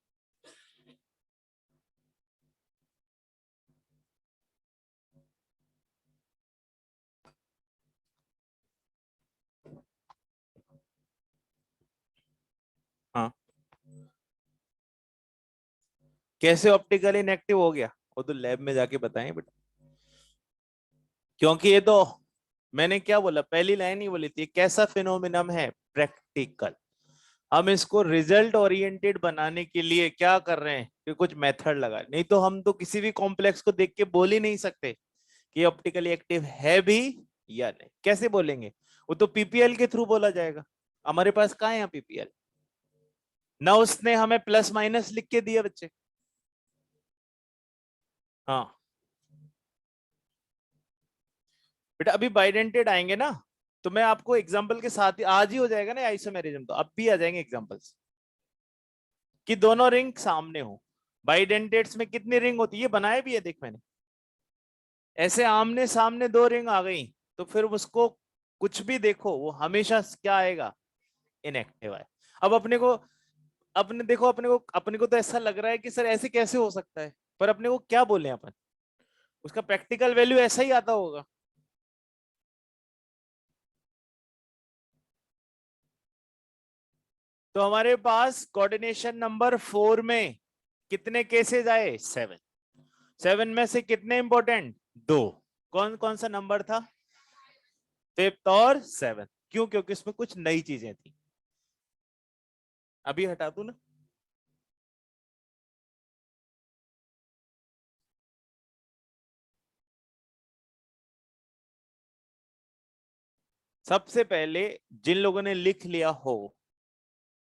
हाँ, कैसे ऑप्टिकली इनएक्टिव हो गया, वो तो लैब में जाके बताएं बेटा। क्योंकि ये तो मैंने क्या बोला, पहली लाइन ही बोली थी, कैसा फिनोमिनम है, प्रैक्टिकल। हम इसको रिजल्ट ओरिएंटेड बनाने के लिए क्या कर रहे हैं कि कुछ मेथड लगा, नहीं तो हम तो किसी भी कॉम्प्लेक्स को देख के बोल ही नहीं सकते कि ऑप्टिकली एक्टिव है भी या नहीं। कैसे बोलेंगे, वो तो पीपीएल के थ्रू बोला जाएगा। हमारे पास कहाँ है पीपीएल, ना उसने हमें प्लस माइनस लिख के दिया बच्चे। हाँ बेटा, अभी बाइडेंटेड आएंगे ना, तो मैं आपको एग्जांपल के साथ ही, आज ही हो जाएगा ना आइसोमेरिज्म, तो अब भी आ जाएंगे एग्जांपल्स कि दोनों रिंग सामने हो। बाइडेंटेट्स में कितनी रिंग होती है, ये बनाए भी है देख मैंने, ऐसे आमने सामने दो रिंग आ गई, तो फिर उसको कुछ भी देखो वो हमेशा क्या आएगा, इनएक्टिव है। अब अपने को, अपने देखो, अपने को तो ऐसा लग रहा है कि सर ऐसे कैसे हो सकता है, पर अपने को क्या बोले अपन, उसका प्रैक्टिकल वैल्यू ऐसा ही आता होगा। तो हमारे पास कोऑर्डिनेशन नंबर 4 में कितने केसेस आए, 7। 7 में से कितने इंपॉर्टेंट, दो। कौन कौन सा नंबर था, फिफ्थ और 7। क्यों, क्योंकि इसमें कुछ नई चीजें थी। अभी हटा दूं ना। सबसे पहले जिन लोगों ने लिख लिया हो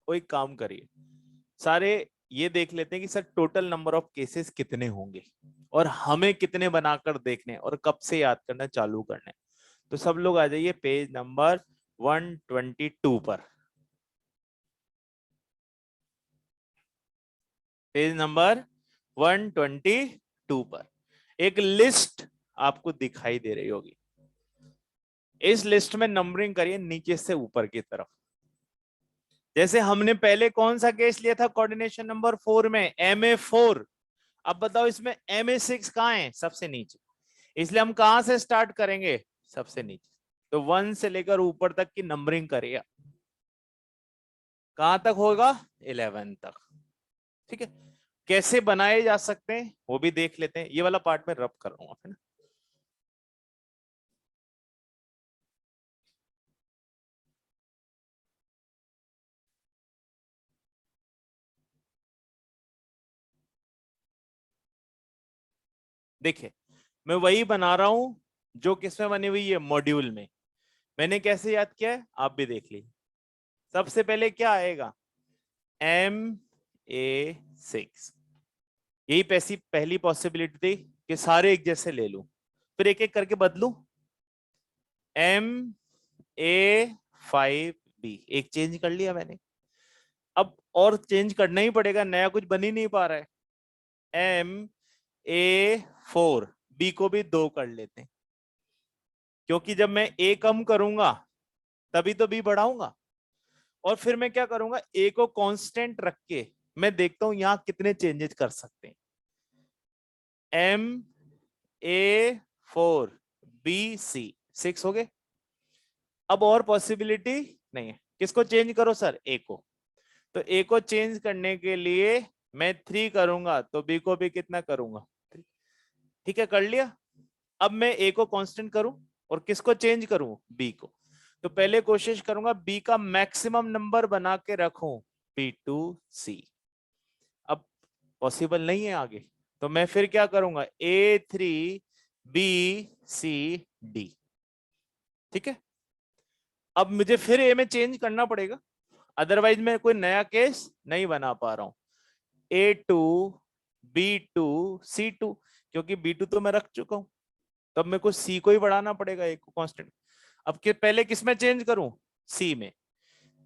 वो एक काम करिए, सारे ये देख लेते हैं कि sir total number of cases कितने होंगे और हमें कितने बनाकर देखने और कब से याद करना चालू करने। तो सब लोग आ जाइए पेज नंबर 122 पर। पेज नंबर 122 पर एक लिस्ट आपको दिखाई दे रही होगी। इस लिस्ट में नंबरिंग करिए नीचे से ऊपर की तरफ। जैसे हमने पहले कौन सा केस लिया था कोऑर्डिनेशन नंबर 4 में, MA4। अब बताओ इसमें MA6 कहाँ है, सबसे नीचे। इसलिए हम कहां से स्टार्ट करेंगे, सबसे नीचे। तो 1 से लेकर ऊपर तक की नंबरिंग करिए, कहां तक होगा, 11 तक। ठीक है, कैसे बनाए जा सकते हैं वो भी देख लेते हैं। ये वाला पार्ट में रब करूंगा, है ना। देखिए मैं वही बना रहा हूं जो किसमें बनी हुई है, मॉड्यूल में। मैंने कैसे याद किया है आप भी देख लीजिए। सबसे पहले क्या आएगा, MA6। यही पहली पॉसिबिलिटी थी कि सारे एक जैसे ले लूं, फिर एक एक करके बदलूं। MA5B एक चेंज कर लिया मैंने, अब और चेंज करना ही पड़ेगा, नया कुछ बन ही नहीं पा रहा है। MA4B को भी 2 कर लेते हैं, क्योंकि जब मैं A कम करूंगा तभी तो B बढ़ाऊंगा। और फिर मैं क्या करूंगा, A को कांस्टेंट रख के मैं देखता हूं यहां कितने चेंजेस कर सकते हैं। MA4B C 6 हो गए। अब और पॉसिबिलिटी नहीं है, किसको चेंज करो सर, A को। तो A को चेंज करने के लिए मैं 3 करूंगा, तो B को भी कितना करूंगा, 3। ठीक है, कर लिया। अब मैं A को कांस्टेंट करूं और किसको चेंज करूं, B को। तो पहले कोशिश करूंगा B का मैक्सिमम नंबर बना के रखूं, B2C। अब पॉसिबल नहीं है आगे, तो मैं फिर क्या करूंगा, A3BCD। ठीक है, अब मुझे फिर ए में चेंज करना पड़ेगा, अदरवाइज मैं कोई नया केस नहीं बना पा रहा हूं। A2B2C2, क्योंकि B2 तो मैं रख चुका हूं, तब मेरे को C को ही बढ़ाना पड़ेगा, एक को कांस्टेंट। अब पहले किस में चेंज करूं, C में।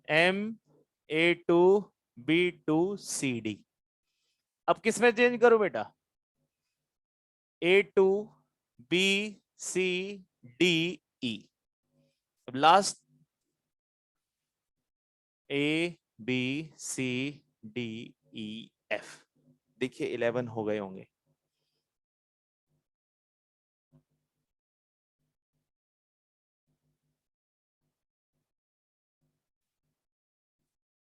MA2B2CD। अब किस में चेंज करूं बेटा, A2BCDE। अब लास्ट ABCDEF। देखिए 11 हो गए होंगे।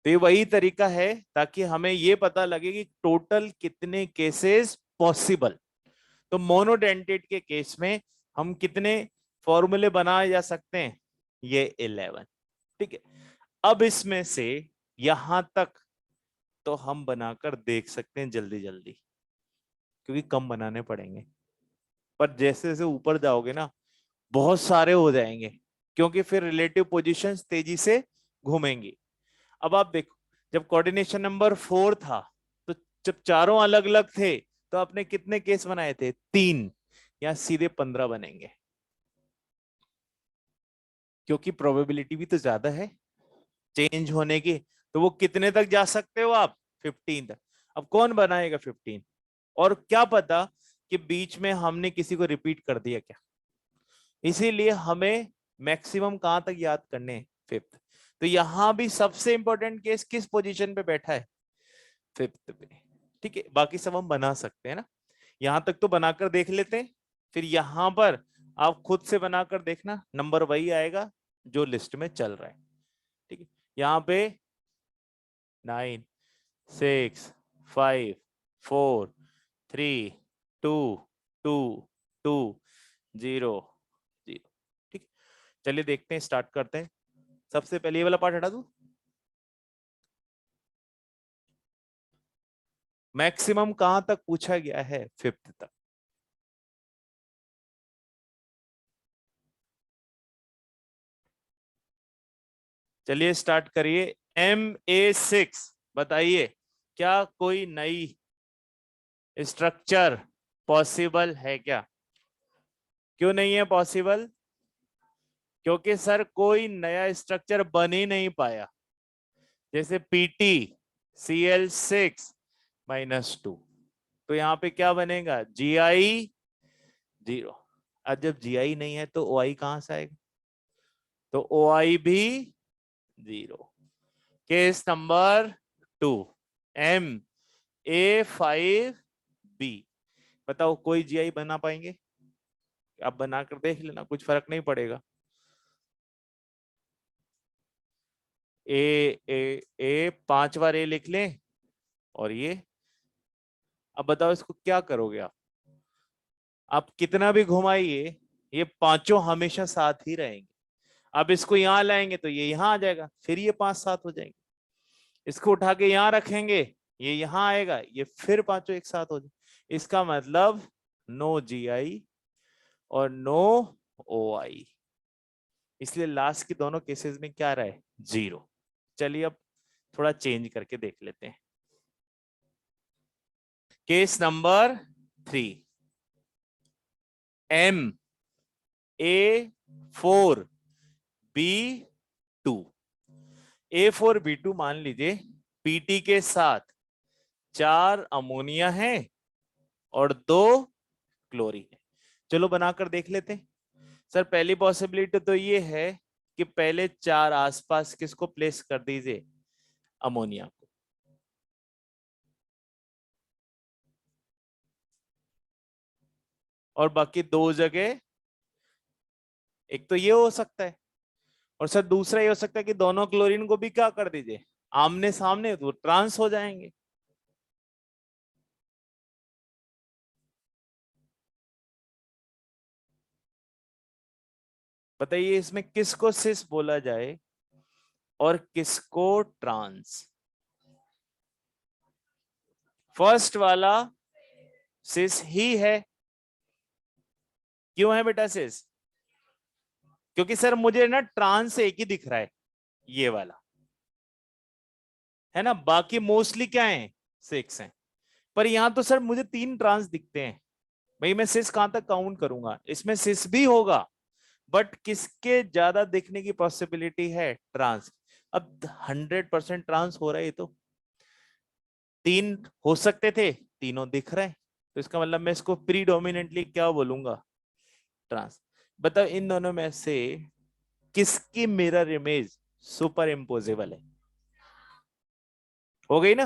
तो ये वही तरीका है ताकि हमें ये पता लगे कि टोटल कितने केसेस पॉसिबल। तो मोनोडेंटेट के केस में हम कितने फॉर्मूले बनाए जा सकते हैं, ये 11। ठीक है, अब इसमें से यहां तक तो हम बनाकर देख सकते हैं जल्दी जल्दी, क्योंकि कम बनाने पड़ेंगे। पर जैसे जैसे ऊपर जाओगे ना बहुत सारे हो जाएंगे, क्योंकि फिर रिलेटिव पोजीशंस तेजी से घूमेंगी। अब आप देखो, जब कोऑर्डिनेशन नंबर 4 था, तो जब चारों अलग अलग थे तो आपने कितने केस बनाए थे, 3। या सीधे 15 बनेंगे। क्योंकि प्रोबेबिलिटी भी तो ज्यादा है चेंज होने की। तो वो कितने तक जा सकते हो आप? 15 तक। अब कौन बनाएगा 15? और क्या पता कि बीच में हमने किसी को रिपीट कर दिया क्या। इसीलिए हमें मैक्सिमम कहां तक याद करने हैं? 5th। तो यहां भी सबसे इंपॉर्टेंट केस किस पोजीशन पे बैठा है? 5th पे। ठीक है, बाकी सब हम बना सकते हैं ना। यहां तक तो बनाकर देख लेते हैं, फिर यहां पर आप खुद से बनाकर देखना, नंबर वही आएगा जो लिस्ट में चल रहा है। ठीक है, यहाँ पे 9, 6, 5, 4, 3, 2, 2, 2, 0, 0। ठीक, चलिए देखते हैं, स्टार्ट करते हैं। सबसे पहले ये वाला पार्ट हटा दूं। मैक्सिमम कहां तक पूछा गया है? 5th तक। चलिए स्टार्ट करिए। MA6 बताइए, क्या कोई नई स्ट्रक्चर पॉसिबल है क्या? क्यों नहीं है पॉसिबल? क्योंकि सर कोई नया स्ट्रक्चर बन ही नहीं पाया। जैसे PT Cl6-2, तो यहाँ पे क्या बनेगा? Gi 0। अब जब Gi नहीं है तो OI कहां से आएगा? तो OI भी 0। Case number 2, MA5B। बताओ कोई Gi बना पाएंगे? आप बनाकर देख लेना, कुछ फर्क नहीं पड़ेगा। ए 5 बार ए लिख लें, और ये, अब बताओ इसको क्या करोगे आप कितना भी घुमाइए ये पांचों हमेशा साथ ही रहेंगे। अब इसको यहां लाएंगे तो ये यहां आ जाएगा, फिर ये 5 साथ हो जाएंगे। इसको उठा के यहां रखेंगे, ये यहां आएगा, ये फिर पांचों एक साथ हो जाए। इसका मतलब नो Gi और नो OI। इसलिए लास्ट की दोनों केसेस में क्या रहा है? 0। चलिए अब थोड़ा चेंज करके देख लेते हैं। Case number 3, MA4B2। A4B2 मान लीजिए PT के साथ 4 अमोनिया है और 2 क्लोरीन है। चलो बनाकर देख लेते हैं। सर पहली पॉसिबिलिटी तो ये है कि पहले 4 आसपास किसको प्लेस कर दीजिए? अमोनिया को। और बाकी 2 जगह, एक तो ये हो सकता है, और सर दूसरा ये हो सकता है कि दोनों क्लोरीन को भी क्या कर दीजिए? आमने सामने, तो ट्रांस हो जाएंगे। बताइए इसमें किसको सिस बोला जाए और किसको ट्रांस? फर्स्ट वाला सिस ही है। क्यों है बेटा सिस? क्योंकि सर मुझे ना ट्रांस एक ही दिख रहा है, ये वाला है ना, बाकी मोस्टली क्या है? 6 हैं। पर यहां तो सर मुझे 3 ट्रांस दिखते हैं। भाई मैं सिस कहां तक काउंट करूंगा? इसमें सिस भी होगा, बट किसके ज्यादा दिखने की पॉसिबिलिटी है? ट्रांस। अब 100% ट्रांस हो रहा है, ये तो 3 हो सकते थे, तीनों दिख रहे हैं, तो इसका मतलब मैं इसको प्रीडोमिनेंटली क्या बोलूंगा? ट्रांस। बताओ इन दोनों में से किसकी मिरर इमेज सुपर इम्पोजेबल है? हो गई ना?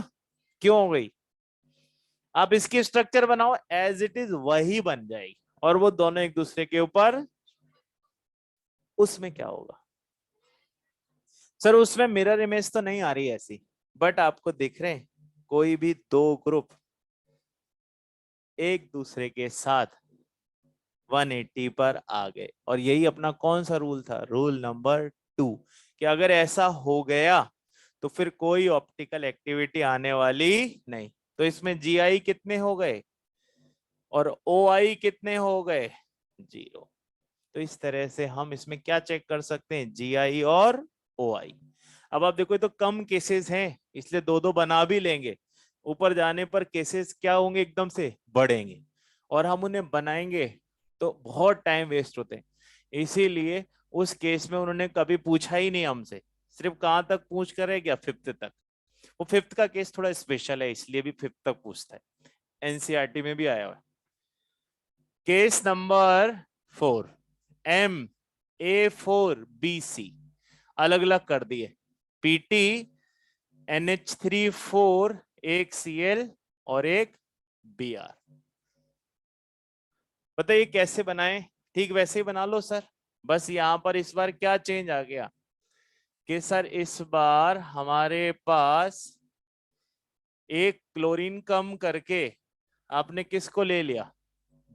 क्यों हो गई? आप इसकी स्ट्रक्चर बनाओ, एज इट इज वही बन जाएगी, और वो दोनों एक दूसरे के ऊपर। उसमें क्या होगा? सर उसमें मिरर इमेज तो नहीं आ रही ऐसी, बट आपको दिख रहे हैं कोई भी 2 ग्रुप एक दूसरे के साथ 180 पर आ गए। और यही अपना कौन सा रूल था? रूल नंबर 2, कि अगर ऐसा हो गया तो फिर कोई ऑप्टिकल एक्टिविटी आने वाली नहीं। तो इसमें Gi कितने हो गए और OI कितने हो गए? 0। तो इस तरह से हम इसमें क्या चेक कर सकते हैं? Gi और OI। अब आप देखो ये तो कम केसेस हैं, इसलिए 2-2 बना भी लेंगे। ऊपर जाने पर केसेस क्या होंगे? एकदम से बढ़ेंगे, और हम उन्हें बनाएंगे तो बहुत टाइम वेस्ट होते हैं। इसीलिए उस केस में उन्होंने कभी पूछा ही नहीं हमसे, सिर्फ कहां तक पूछ कर रह गया, फिफ्थ तक। वो फिफ्थ का केस थोड़ा स्पेशल है, इसलिए भी फिफ्थ तक पूछता है, एनसीईआरटी में भी आया हुआ है। केस नंबर 4, MA4BC अलग अलग कर दिए, PT NH3 4 एक Cl और एक Br। बताइए कैसे बनाएं? ठीक वैसे ही बना लो सर, बस यहां पर इस बार क्या चेंज आ गया कि सर इस बार हमारे पास एक क्लोरीन कम करके आपने किसको ले लिया,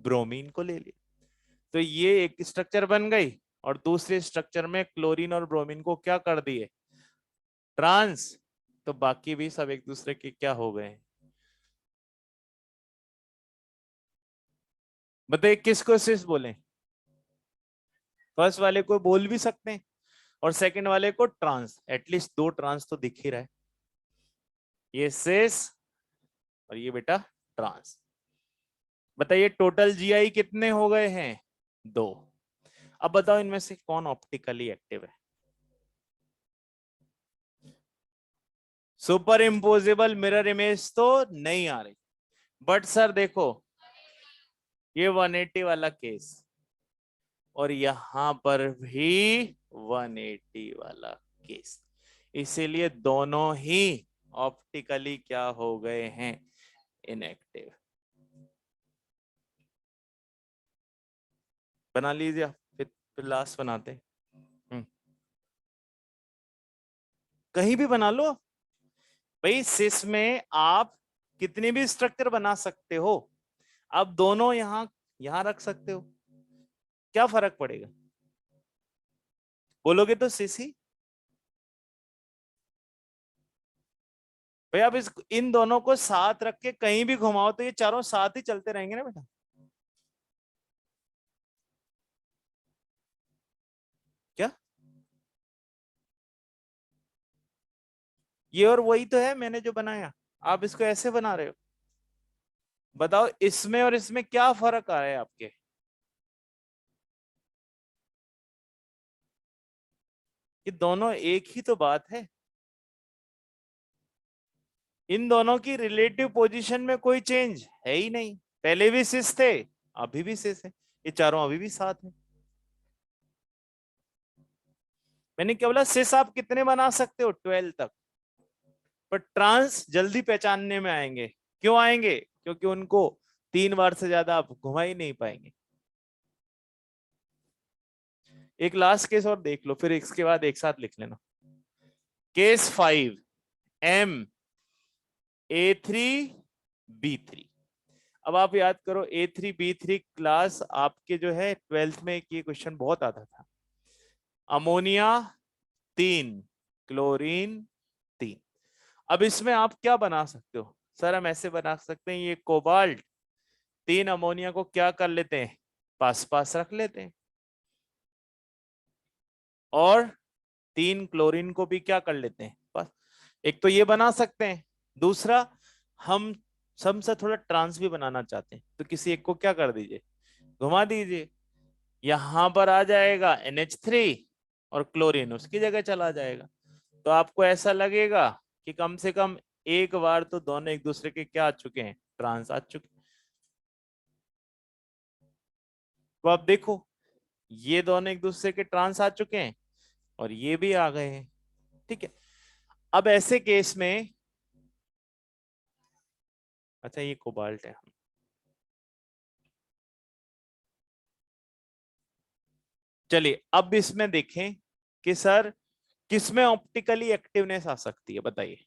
ब्रोमीन को ले लिया। तो ये एक स्ट्रक्चर बन गई और दूसरे स्ट्रक्चर में क्लोरीन और ब्रोमीन को क्या कर दिए, ट्रांस। तो बाकी भी सब एक दूसरे के क्या हो गए। बताइए किसको सिस बोले, फर्स्ट वाले को बोल भी सकते हैं और सेकंड वाले को ट्रांस, एटलीस्ट दो ट्रांस तो दिख ही रहा है, ये सिस और ये बेटा ट्रांस। बताइए टोटल जीआई कितने हो गए हैं, 2। अब बताओ इनमें से कौन ऑप्टिकली एक्टिव है। सुपर इम्पोजेबल मिरर इमेज तो नहीं आ रही, बट सर देखो ये 180 वाला केस और यहां पर भी 180 वाला केस, इसीलिए दोनों ही ऑप्टिकली क्या हो गए हैं, इनएक्टिव। बना लीजिए फिर लास्ट बनाते हैं। कहीं भी बना लो भाई, सिस में आप कितने भी स्ट्रक्चर बना सकते हो, आप दोनों यहां यहां रख सकते हो, क्या फर्क पड़ेगा, बोलोगे तो सिस ही। भाई आप इन दोनों को साथ रख के कहीं भी घुमाओ तो ये चारों साथ ही चलते रहेंगे ना बेटा। क्या ये और वही तो है मैंने जो बनाया, आप इसको ऐसे बना रहे हो। बताओ इसमें और इसमें क्या फर्क आ रहा है आपके, ये दोनों एक ही तो बात है। इन दोनों की रिलेटिव पोजीशन में कोई चेंज है ही नहीं, पहले भी सिस थे अभी भी सिस है, ये चारों अभी भी साथ हैं। मैंने क्या बोला, सिस आप कितने बना सकते हो, 12 तक, पर ट्रांस जल्दी पहचानने में आएंगे। क्यों आएंगे, क्योंकि उनको 3 बार से ज्यादा आप घुमा ही नहीं पाएंगे। एक लास्ट केस और देख लो, फिर इसके बाद एक साथ लिख लेना। Case 5, MA3B3। अब आप याद करो A3B3 क्लास आपके जो है 12th में ये क्वेश्चन बहुत आता था। Ammonia 3, chlorine 3। अब इसमें आप क्या बना सकते हो, सर हम ऐसे बना सकते हैं, ये कोबाल्ट 3 अमोनिया को क्या कर लेते हैं, पास पास रख लेते हैं, और 3 क्लोरीन को भी क्या कर लेते हैं बस। एक तो ये बना सकते हैं, दूसरा हम सम से थोड़ा ट्रांस भी बनाना चाहते हैं तो किसी एक को क्या कर दीजिए, घुमा दीजिए, यहां पर आ जाएगा NH3 और क्लोरीन उसकी जगह चला जाएगा। तो आपको ऐसा लगेगा कि कम से कम एक बार तो दोनों एक दूसरे के क्या आ चुके हैं, ट्रांस आ चुके। तो आप देखो ये दोनों एक दूसरे के ट्रांस आ चुके हैं और ये भी आ गए हैं, ठीक है। अब ऐसे केस में, अच्छा ये कोबाल्ट है, चलिए अब इसमें देखें कि सर किसमें ऑप्टिकली एक्टिवनेस आ सकती है, बताइए।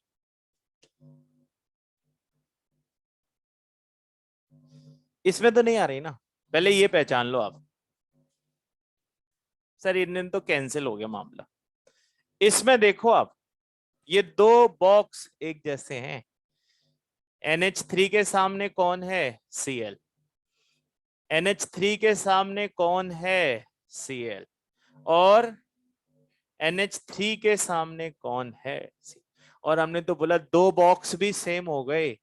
इसमें तो नहीं आ रही ना, पहले ये पहचान लो आप। सर इन तो कैंसिल हो गया मामला। इसमें देखो आप, ये दो बॉक्स एक जैसे हैं, NH3 के सामने कौन है, Cl, NH3 के सामने कौन है, Cl, और NH3 के सामने कौन है, Cl। और हमने तो बोला दो बॉक्स भी सेम हो गए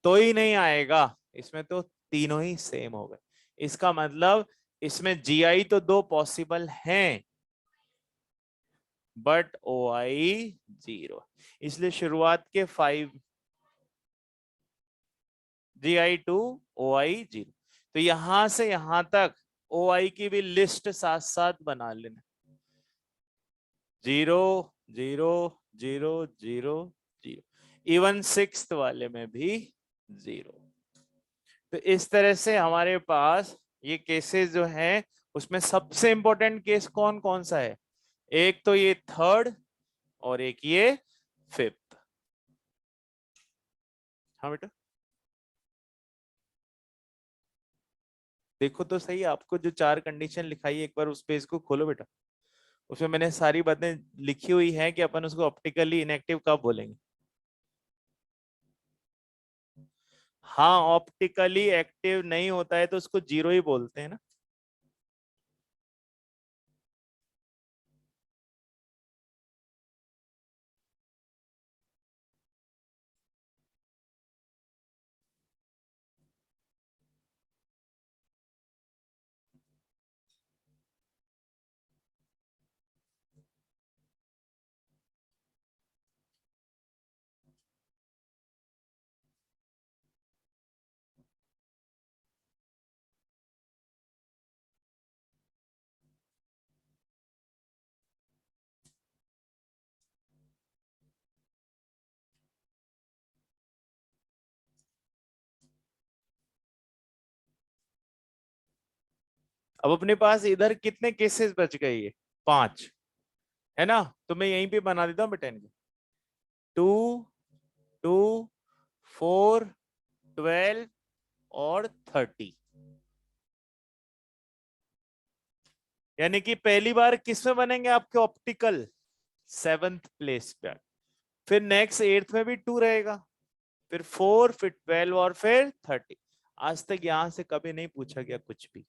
तो ही नहीं आएगा, इसमें तो तीनों ही सेम हो गए। इसका मतलब इसमें GI तो दो पॉसिबल हैं, बट ओ आई 0, इसलिए शुरुआत के 5 Gi2 ओ आई 0। तो यहां से यहां तक ओ आई की भी लिस्ट साथ साथ बना लेना, 0 0 0 0 0, इवन सिक्स्थ वाले में भी 0। तो इस तरह से हमारे पास ये केसेस जो हैं, उसमें सबसे इंपॉर्टेंट केस कौन कौन सा है? एक तो ये थर्ड और एक ये फिफ्थ। हाँ बेटा, देखो तो सही, आपको जो 4 कंडीशन लिखाई है, एक बार उस पेज को खोलो बेटा। उसमें मैंने सारी बातें लिखी हुई हैं कि अपन उसको ऑप्टिकली इनएक्टिव कब बोलेंगे। हाँ, ऑप्टिकली एक्टिव नहीं होता है तो उसको जीरो ही बोलते हैं ना। अब अपने पास इधर कितने केसेस बच गए? ये 5 है ना, तो मैं यहीं पे बना देता हूँ बेटा इनके। 2 2 4 12 और 30। यानी कि पहली बार किस में बनेंगे आपके ऑप्टिकल? 7th प्लेस पे। फिर नेक्स्ट 8th में भी 2 रहेगा, फिर 4, फिर 12 और फिर 30। आज तक यहां से कभी नहीं पूछा गया कुछ भी।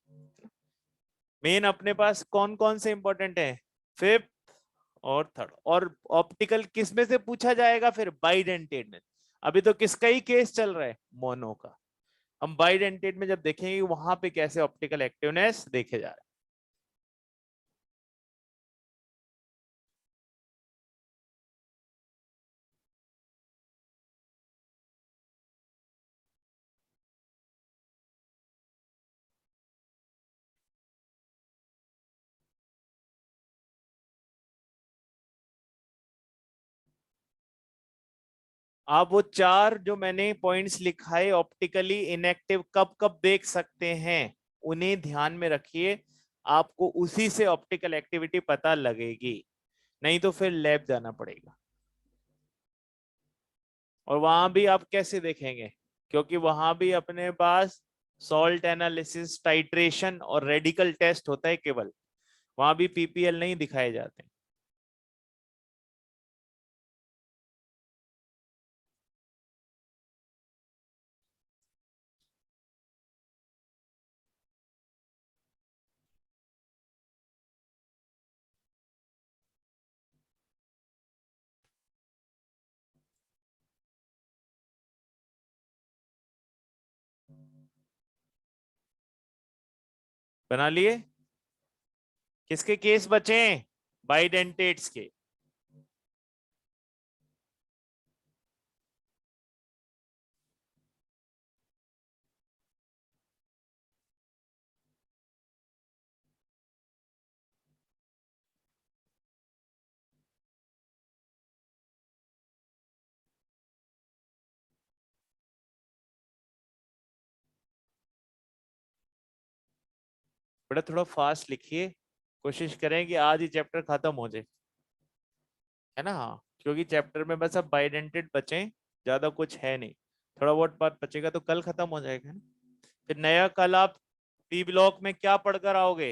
मेन अपने पास कौन कौन से इंपॉर्टेंट है? फिफ्थ और थर्ड। और ऑप्टिकल किस में से पूछा जाएगा? फिर बाइडेंटेड में। अभी तो किसका ही केस चल रहा है? मोनो का। हम बाइडेंटेड में जब देखेंगे वहां पे कैसे ऑप्टिकल एक्टिवनेस देखे जा रहे हैं। आप वो 4 जो मैंने पॉइंट्स लिखाए ऑप्टिकली इनएक्टिव कब कब देख सकते हैं, उन्हें ध्यान में रखिए। आपको उसी से ऑप्टिकल एक्टिविटी पता लगेगी, नहीं तो फिर लैब जाना पड़ेगा। और वहां भी आप कैसे देखेंगे? क्योंकि वहां भी अपने पास सॉल्ट एनालिसिस, टाइट्रेशन और रेडिकल टेस्ट होता है केवल, वहां भी पीपीएल नहीं दिखाए जाते। बना लिए? किसके केस बचे? बाइडेंटेट्स के। बड़ा थोड़ा फास्ट लिखिए, कोशिश करें कि आज ही चैप्टर खत्म हो जाए, है ना। हाँ, क्योंकि चैप्टर में बस अब बाइडेंटेड बचे, ज्यादा कुछ है नहीं। थोड़ा बहुत बात बचेगा तो कल खत्म हो जाएगा, है ना। फिर नया कल आप पी ब्लॉक में क्या पढ़कर आओगे?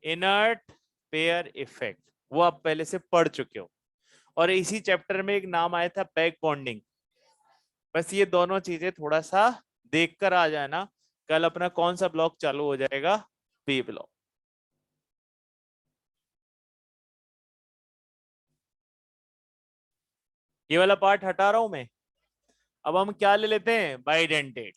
इनर्ट पेयर इफेक्ट, वो आप पहले से पढ़ चुके हो। और इसी चैप्टर में एक नाम आया था बैक बॉन्डिंग। बस ये दोनों चीजें थोड़ा सा देख कर आ जाना, कल अपना कौन सा ब्लॉक चालू हो जाएगा? P block. ये वाला पार्ट हटा रहा हूं मैं। अब हम क्या ले लेते हैं? बाइडेंटेड।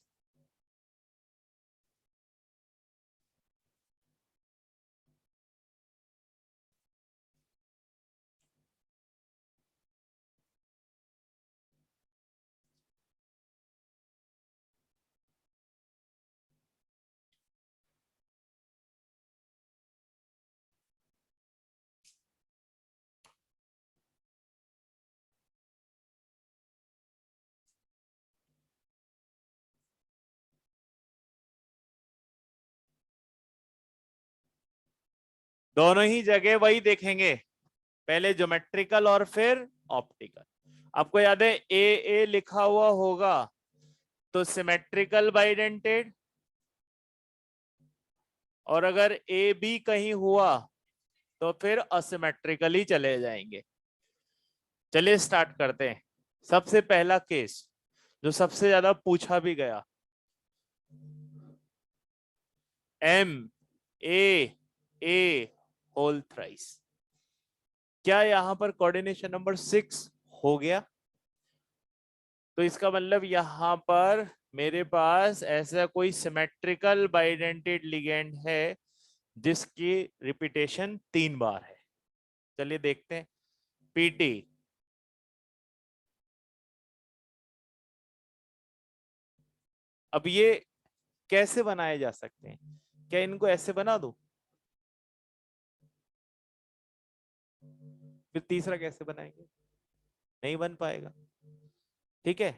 दोनों ही जगह वही देखेंगे, पहले ज्योमेट्रिकल और फिर ऑप्टिकल। आपको याद है ए ए लिखा हुआ होगा तो सिमेट्रिकल बाइडेंटेड, और अगर ए बी कहीं हुआ तो फिर असिमेट्रिकली चले जाएंगे। चलिए स्टार्ट करते हैं। सबसे पहला केस जो सबसे ज्यादा पूछा भी गया, एम ए होल थ्राइस। क्या यहां पर कोऑर्डिनेशन नंबर 6 हो गया? तो इसका मतलब यहां पर मेरे पास ऐसा कोई सिमेट्रिकल बाइडेंटेड लिगेंड है जिसकी रिपीटेशन 3 बार है। चलिए देखते हैं। पीटी, अब ये कैसे बनाए जा सकते हैं? क्या इनको ऐसे बना दूं? फिर तीसरा कैसे बनाएंगे? नहीं बन पाएगा। ठीक है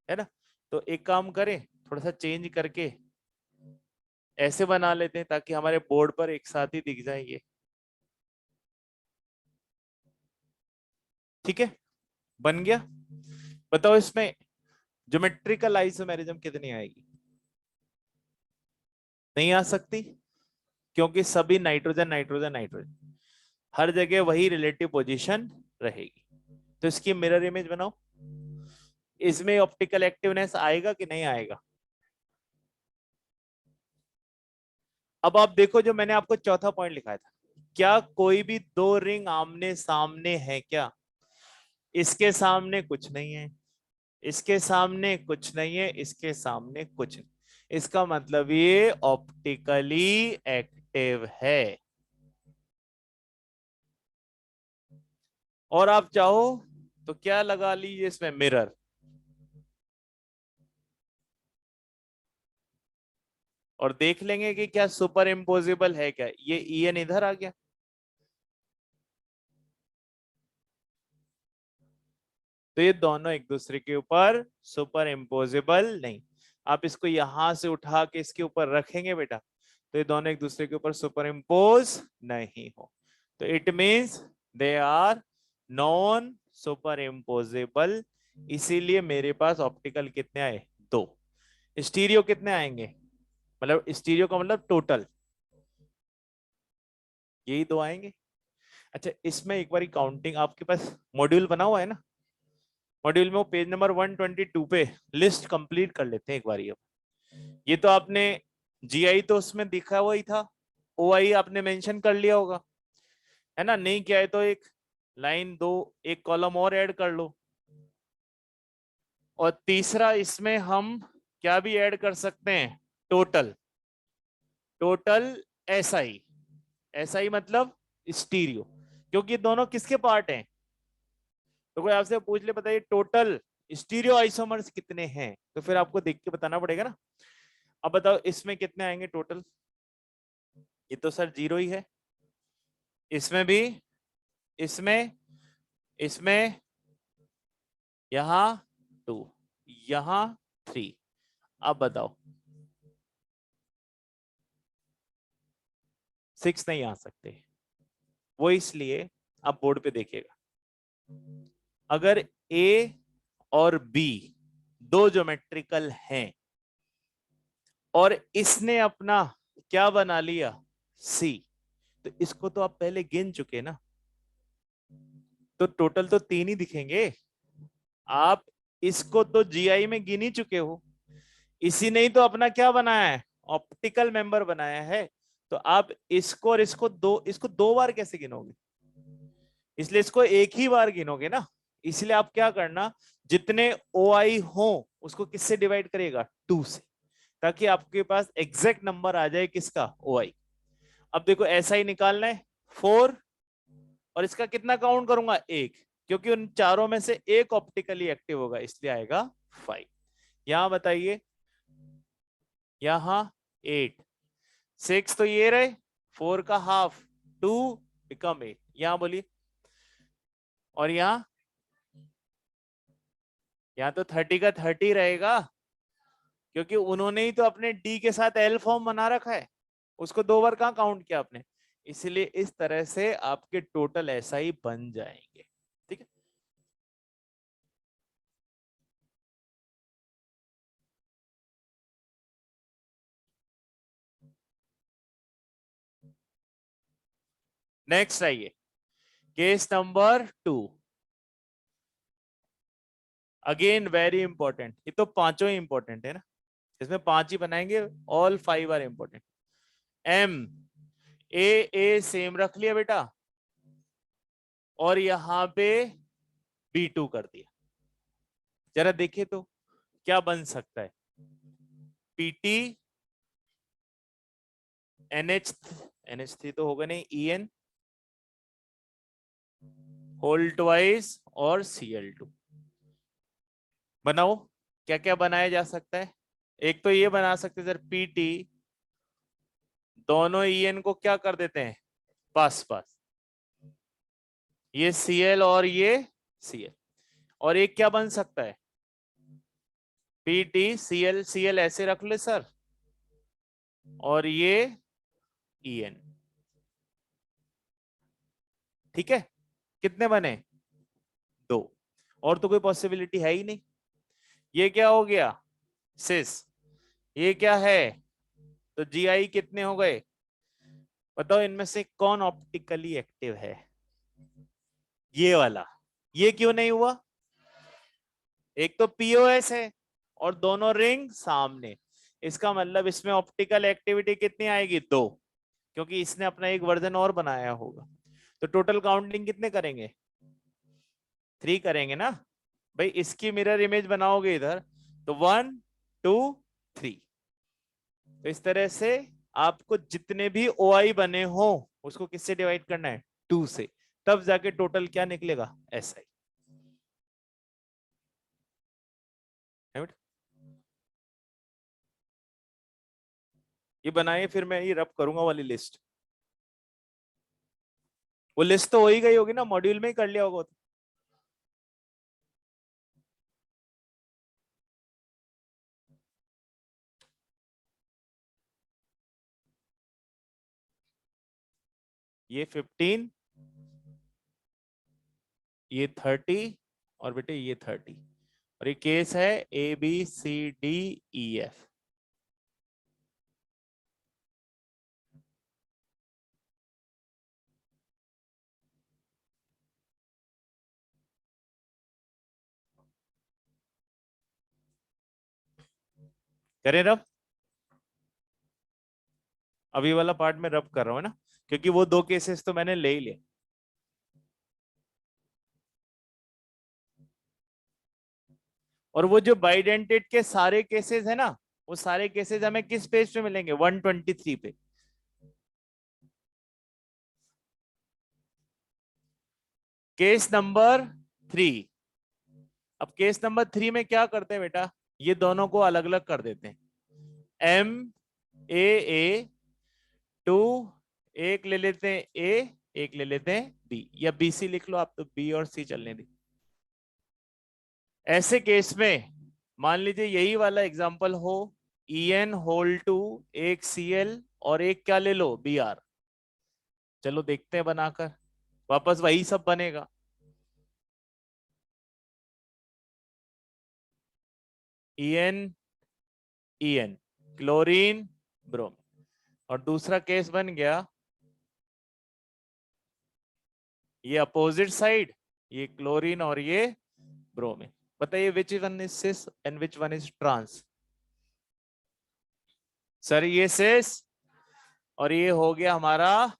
ना? तो एक काम करें, थोड़ा सा चेंज करके ऐसे बना लेते हैं ताकि हमारे बोर्ड पर एक साथ ही दिख जाए ये। ठीक है, बन गया। बताओ इसमें ज्योमेट्रिकल आइसोमेरिज्म कितनी आएगी? नहीं आ सकती, क्योंकि सभी नाइट्रोजन नाइट्रोजन नाइट्रोजन, हर जगह वही रिलेटिव पोजीशन रहेगी। तो इसकी मिरर इमेज बनाओ। इसमें ऑप्टिकल एक्टिवनेस आएगा कि नहीं आएगा? अब आप देखो, जो मैंने आपको चौथा पॉइंट लिखाया था, क्या कोई भी दो रिंग आमने सामने है क्या? इसके सामने कुछ नहीं है, इसके सामने कुछ नहीं है, इसके सामने कुछ नहीं। इसका मतलब ये ऑप्टिकली एक्टिव है। और आप चाहो तो क्या लगा लीजिए इसमें, मिरर। और देख लेंगे कि क्या सुपर इम्पोजिबल है क्या। ये ईएन इधर आ गया, तो ये दोनों एक दूसरे के ऊपर सुपर इम्पोजिबल नहीं। आप इसको यहां से उठा के इसके ऊपर रखेंगे बेटा, तो ये दोनों एक दूसरे के ऊपर सुपर इम्पोज नहीं हो। तो it means they are non superimposable. इसीलिए मेरे पास ऑप्टिकल कितने आए? 2। स्टीरियो कितने आएंगे? मतलब स्टीरियो का मतलब टोटल, यही 2 आएंगे। अच्छा, इसमें एक बार काउंटिंग, आपके पास मॉड्यूल बना हुआ है ना? मॉड्यूल में वो पेज नंबर 122 पे लिस्ट कंप्लीट कर लेते हैं एक बार। ये तो आपने जीआई तो उसमें दिखा हुआ ही था, ओआई आपने मेंशन कर लिया होगा, है ना? नहीं किया है तो एक लाइन दो, एक कॉलम और ऐड कर लो। और तीसरा इसमें हम क्या भी ऐड कर सकते हैं? टोटल। Total SI. एसआई मतलब स्टीरियो, क्योंकि दोनों किसके पार्ट हैं? तो कोई आपसे पूछ ले, बताइए टोटल स्टीरियो आइसोमर्स कितने हैं, तो फिर आपको देख के बताना पड़ेगा ना। अब बताओ इसमें कितने आएंगे टोटल? ये तो सर 0 ही है। इसमें भी, इसमें, इसमें, यहां 2, यहां 3। अब बताओ 6 नहीं आ सकते। वो इसलिए, आप बोर्ड पे देखिएगा, अगर ए और बी दो ज्योमेट्रिकल हैं और इसने अपना क्या बना लिया? सी, तो इसको तो आप पहले गिन चुके ना, तो टोटल तो 3 ही दिखेंगे। आप इसको तो जीआई में गिन ही चुके हो, इसी ने ही तो अपना क्या बनाया है? ऑप्टिकल मेंबर बनाया है। तो आप इसको और इसको 2 बार कैसे गिनोगे? इसलिए इसको एक ही बार गिनोगे ना। इसलिए आप क्या करना, जितने ओ आई हो उसको किससे डिवाइड करिएगा? 2 से, ताकि आपके पास एग्जैक्ट नंबर आ जाए किसका? ओ आई। अब देखो ऐसा ही निकालना है 4, और इसका कितना काउंट करूंगा? 1, क्योंकि उन चारों में से एक ऑप्टिकली एक्टिव होगा, इसलिए आएगा 5। यहां बताइए, यहां 8, 6 तो ये रहे, 4 का हाफ 2 बिकम 8। यहां बोलिए, और यहाँ तो 30 का 30 रहेगा, क्योंकि उन्होंने ही तो अपने डी के साथ एल फॉर्म बना रखा है। उसको 2 बार कहां काउंट किया आपने? इसलिए इस तरह से आपके टोटल ऐसा ही बन जाएंगे। ठीक है, नेक्स्ट आइए, case number 2। Again very important, ये तो पांचों ही इंपॉर्टेंट है ना, इसमें 5 ही बनाएंगे, all 5 are important. M A same रख लिया बेटा, और यहां पे B2 कर दिया। जरा देखिए तो क्या बन सकता है, PT NH3 तो होगा नहीं, EN होल ट्वाइस और Cl2 बनाओ। क्या क्या बनाया जा सकता है, एक तो ये बना सकते सर, PT दोनों EN को क्या कर देते हैं, पास पास, ये Cl और ये Cl। और एक क्या बन सकता है, PTCl ऐसे रख ले सर, और ये EN। ठीक है, कितने बने, 2, और तो कोई पॉसिबिलिटी है ही नहीं। ये क्या हो गया, सिस, ये क्या है, तो GI कितने हो गए, बताओ इनमें से कौन ऑप्टिकली एक्टिव है, ये वाला। ये क्यों नहीं हुआ, एक तो POS है और दोनों रिंग सामने, इसका मतलब इसमें ऑप्टिकल एक्टिविटी कितनी आएगी, 2, क्योंकि इसने अपना एक वर्जन और बनाया होगा। तो टोटल काउंटिंग कितने करेंगे, 3 करेंगे ना भाई, इसकी मिरर इमेज बनाओगे इधर, तो 1 2 3। तो इस तरह से आपको जितने भी OI बने हो उसको किससे डिवाइड करना है, 2 से, तब जाके टोटल क्या निकलेगा, SI। ये बनाए, फिर मैं ये रब करूंगा वाली लिस्ट, वो लिस्ट तो हो ही गई होगी ना, मॉड्यूल में ही कर लिया होगा तो। ये 15, ये 30, और बेटे ये 30, और ये केस है ABCDEF। करें रब, अभी वाला पार्ट में रब कर रहा हूं ना, क्योंकि वो 2 केसेस तो मैंने ले ही लिए। और वो जो बाइडेंटेड के सारे केसेस है ना, वो सारे केसेस हमें किस पेज पे मिलेंगे, 123 पे। Case number 3। अब केस नंबर 3 में क्या करते हैं बेटा, ये दोनों को अलग अलग कर देते हैं, MAA2, एक ले लेते हैं A, एक ले लेते हैं B, या BC लिख लो आप, तो B और C चलने दी। ऐसे केस में मान लीजिए यही वाला एग्जांपल हो, EN होल टू, एक Cl और एक क्या ले लो, Br। चलो देखते हैं बनाकर, वापस वही सब बनेगा। EN EN क्लोरीन ब्रोमीन, और दूसरा केस बन गया, ये अपोजिट साइड, ये क्लोरीन और ये ब्रोमीन। बताइए which one is cis and which one is trans, sir ये सिस और ये हो गया हमारा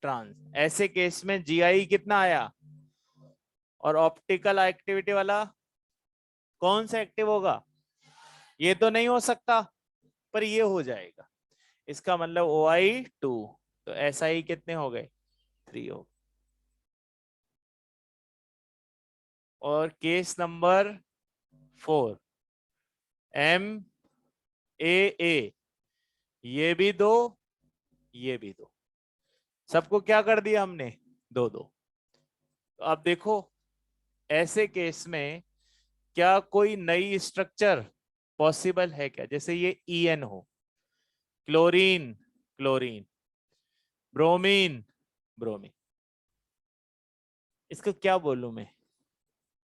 ट्रांस। ऐसे केस में GI कितना आया, और ऑप्टिकल एक्टिविटी वाला कौन सा एक्टिव होगा, ये तो नहीं हो सकता, पर ये हो जाएगा, इसका मतलब OI2, तो SI कितने हो गए, 3 हो। और केस नंबर 4, MAA, ये भी 2, ये भी 2, सबको क्या कर दिया हमने, 2 2। तो अब देखो ऐसे केस में क्या कोई नई स्ट्रक्चर पॉसिबल है क्या, जैसे ये EN हो, क्लोरीन क्लोरीन, ब्रोमीन, ब्रोमीन। इसको क्या बोलूं मैं,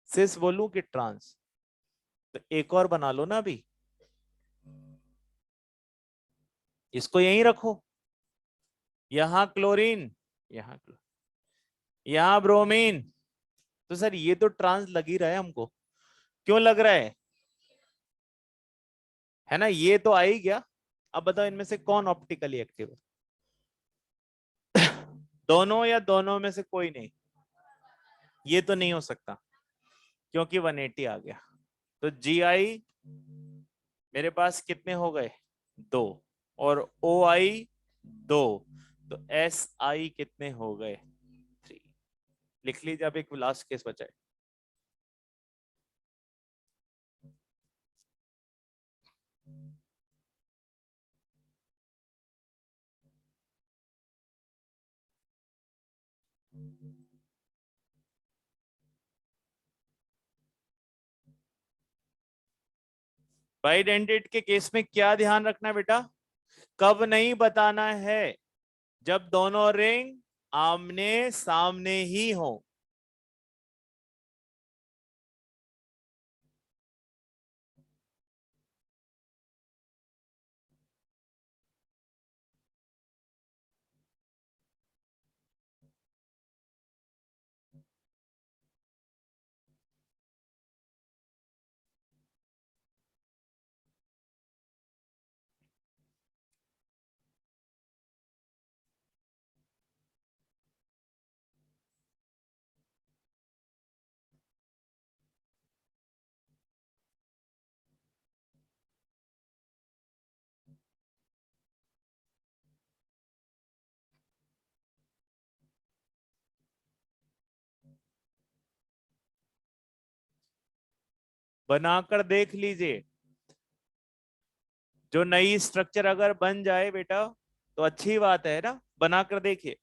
सिस बोलूं कि ट्रांस? तो एक और बना लो ना अभी, इसको यहीं रखो, यहां क्लोरीन, यहां यहां ब्रोमीन। तो सर ये तो ट्रांस लग ही रहा है हमको, क्यों लग रहा है ना, ये तो आ ही गया। अब बताओ इनमें से कौन ऑप्टिकली एक्टिव है? दोनों या दोनों में से कोई नहीं? ये तो नहीं हो सकता क्योंकि 180 आ गया। तो जी आई मेरे पास कितने हो गए, दो, और ओ आई दो, तो एस आई कितने हो गए, 3। लिख लीजिए, अब एक लास्ट केस बचा है। बाइडेंटेट के केस में क्या ध्यान रखना है बेटा, कब नहीं बताना है, जब दोनों रिंग आमने सामने ही हो। बनाकर देख लीजिए, जो नई स्ट्रक्चर अगर बन जाए बेटा तो अच्छी बात है ना, बनाकर देखिए।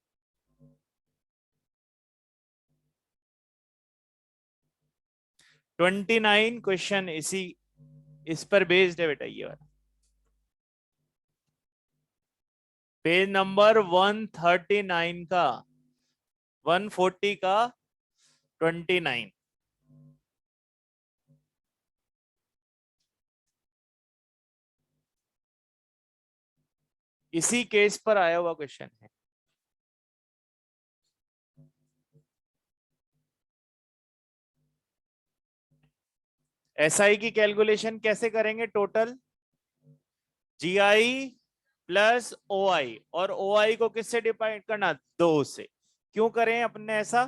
29 क्वेश्चन इस पर बेस्ड है बेटा, ये वाला पेज नंबर 139 का, 140 का 29। इसी केस पर आया हुआ क्वेश्चन है। एसआई की कैलकुलेशन कैसे करेंगे, टोटल जीआई प्लस ओआई, और ओआई को किससे डिवाइड करना, दो से। क्यों करें अपने ऐसा,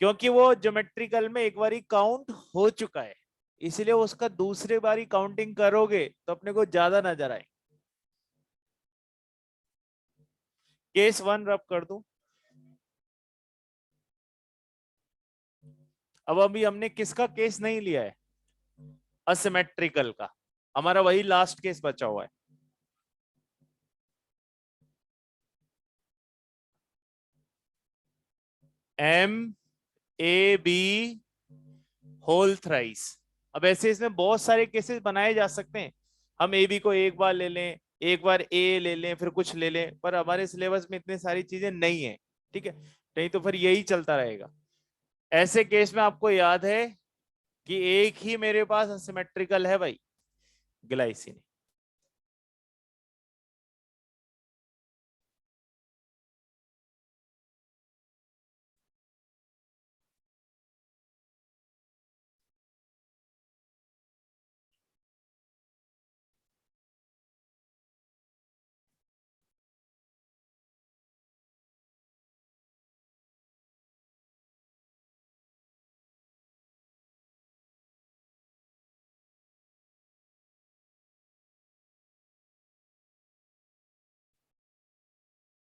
क्योंकि वो ज्योमेट्रिकल में एक बारी काउंट हो चुका है, इसलिए उसका दूसरे बारी काउंटिंग करोगे तो अपने को ज्यादा नजर आए। केस 1 रब कर दूं। अब अभी हमने किसका केस नहीं लिया है, असिमेट्रिकल का, हमारा वही लास्ट केस बचा हुआ है। M A B whole thrice. अब ऐसे इसमें बहुत सारे केसेस बनाए जा सकते हैं, हम ए बी को एक बार ले लें, एक बार ए ले लें, फिर कुछ ले लें, पर हमारे सिलेबस में इतनी सारी चीजें नहीं है, ठीक है, नहीं तो फिर यही चलता रहेगा। ऐसे केस में आपको याद है कि एक ही मेरे पास असिमेट्रिकल है भाई, ग्लाइसिन।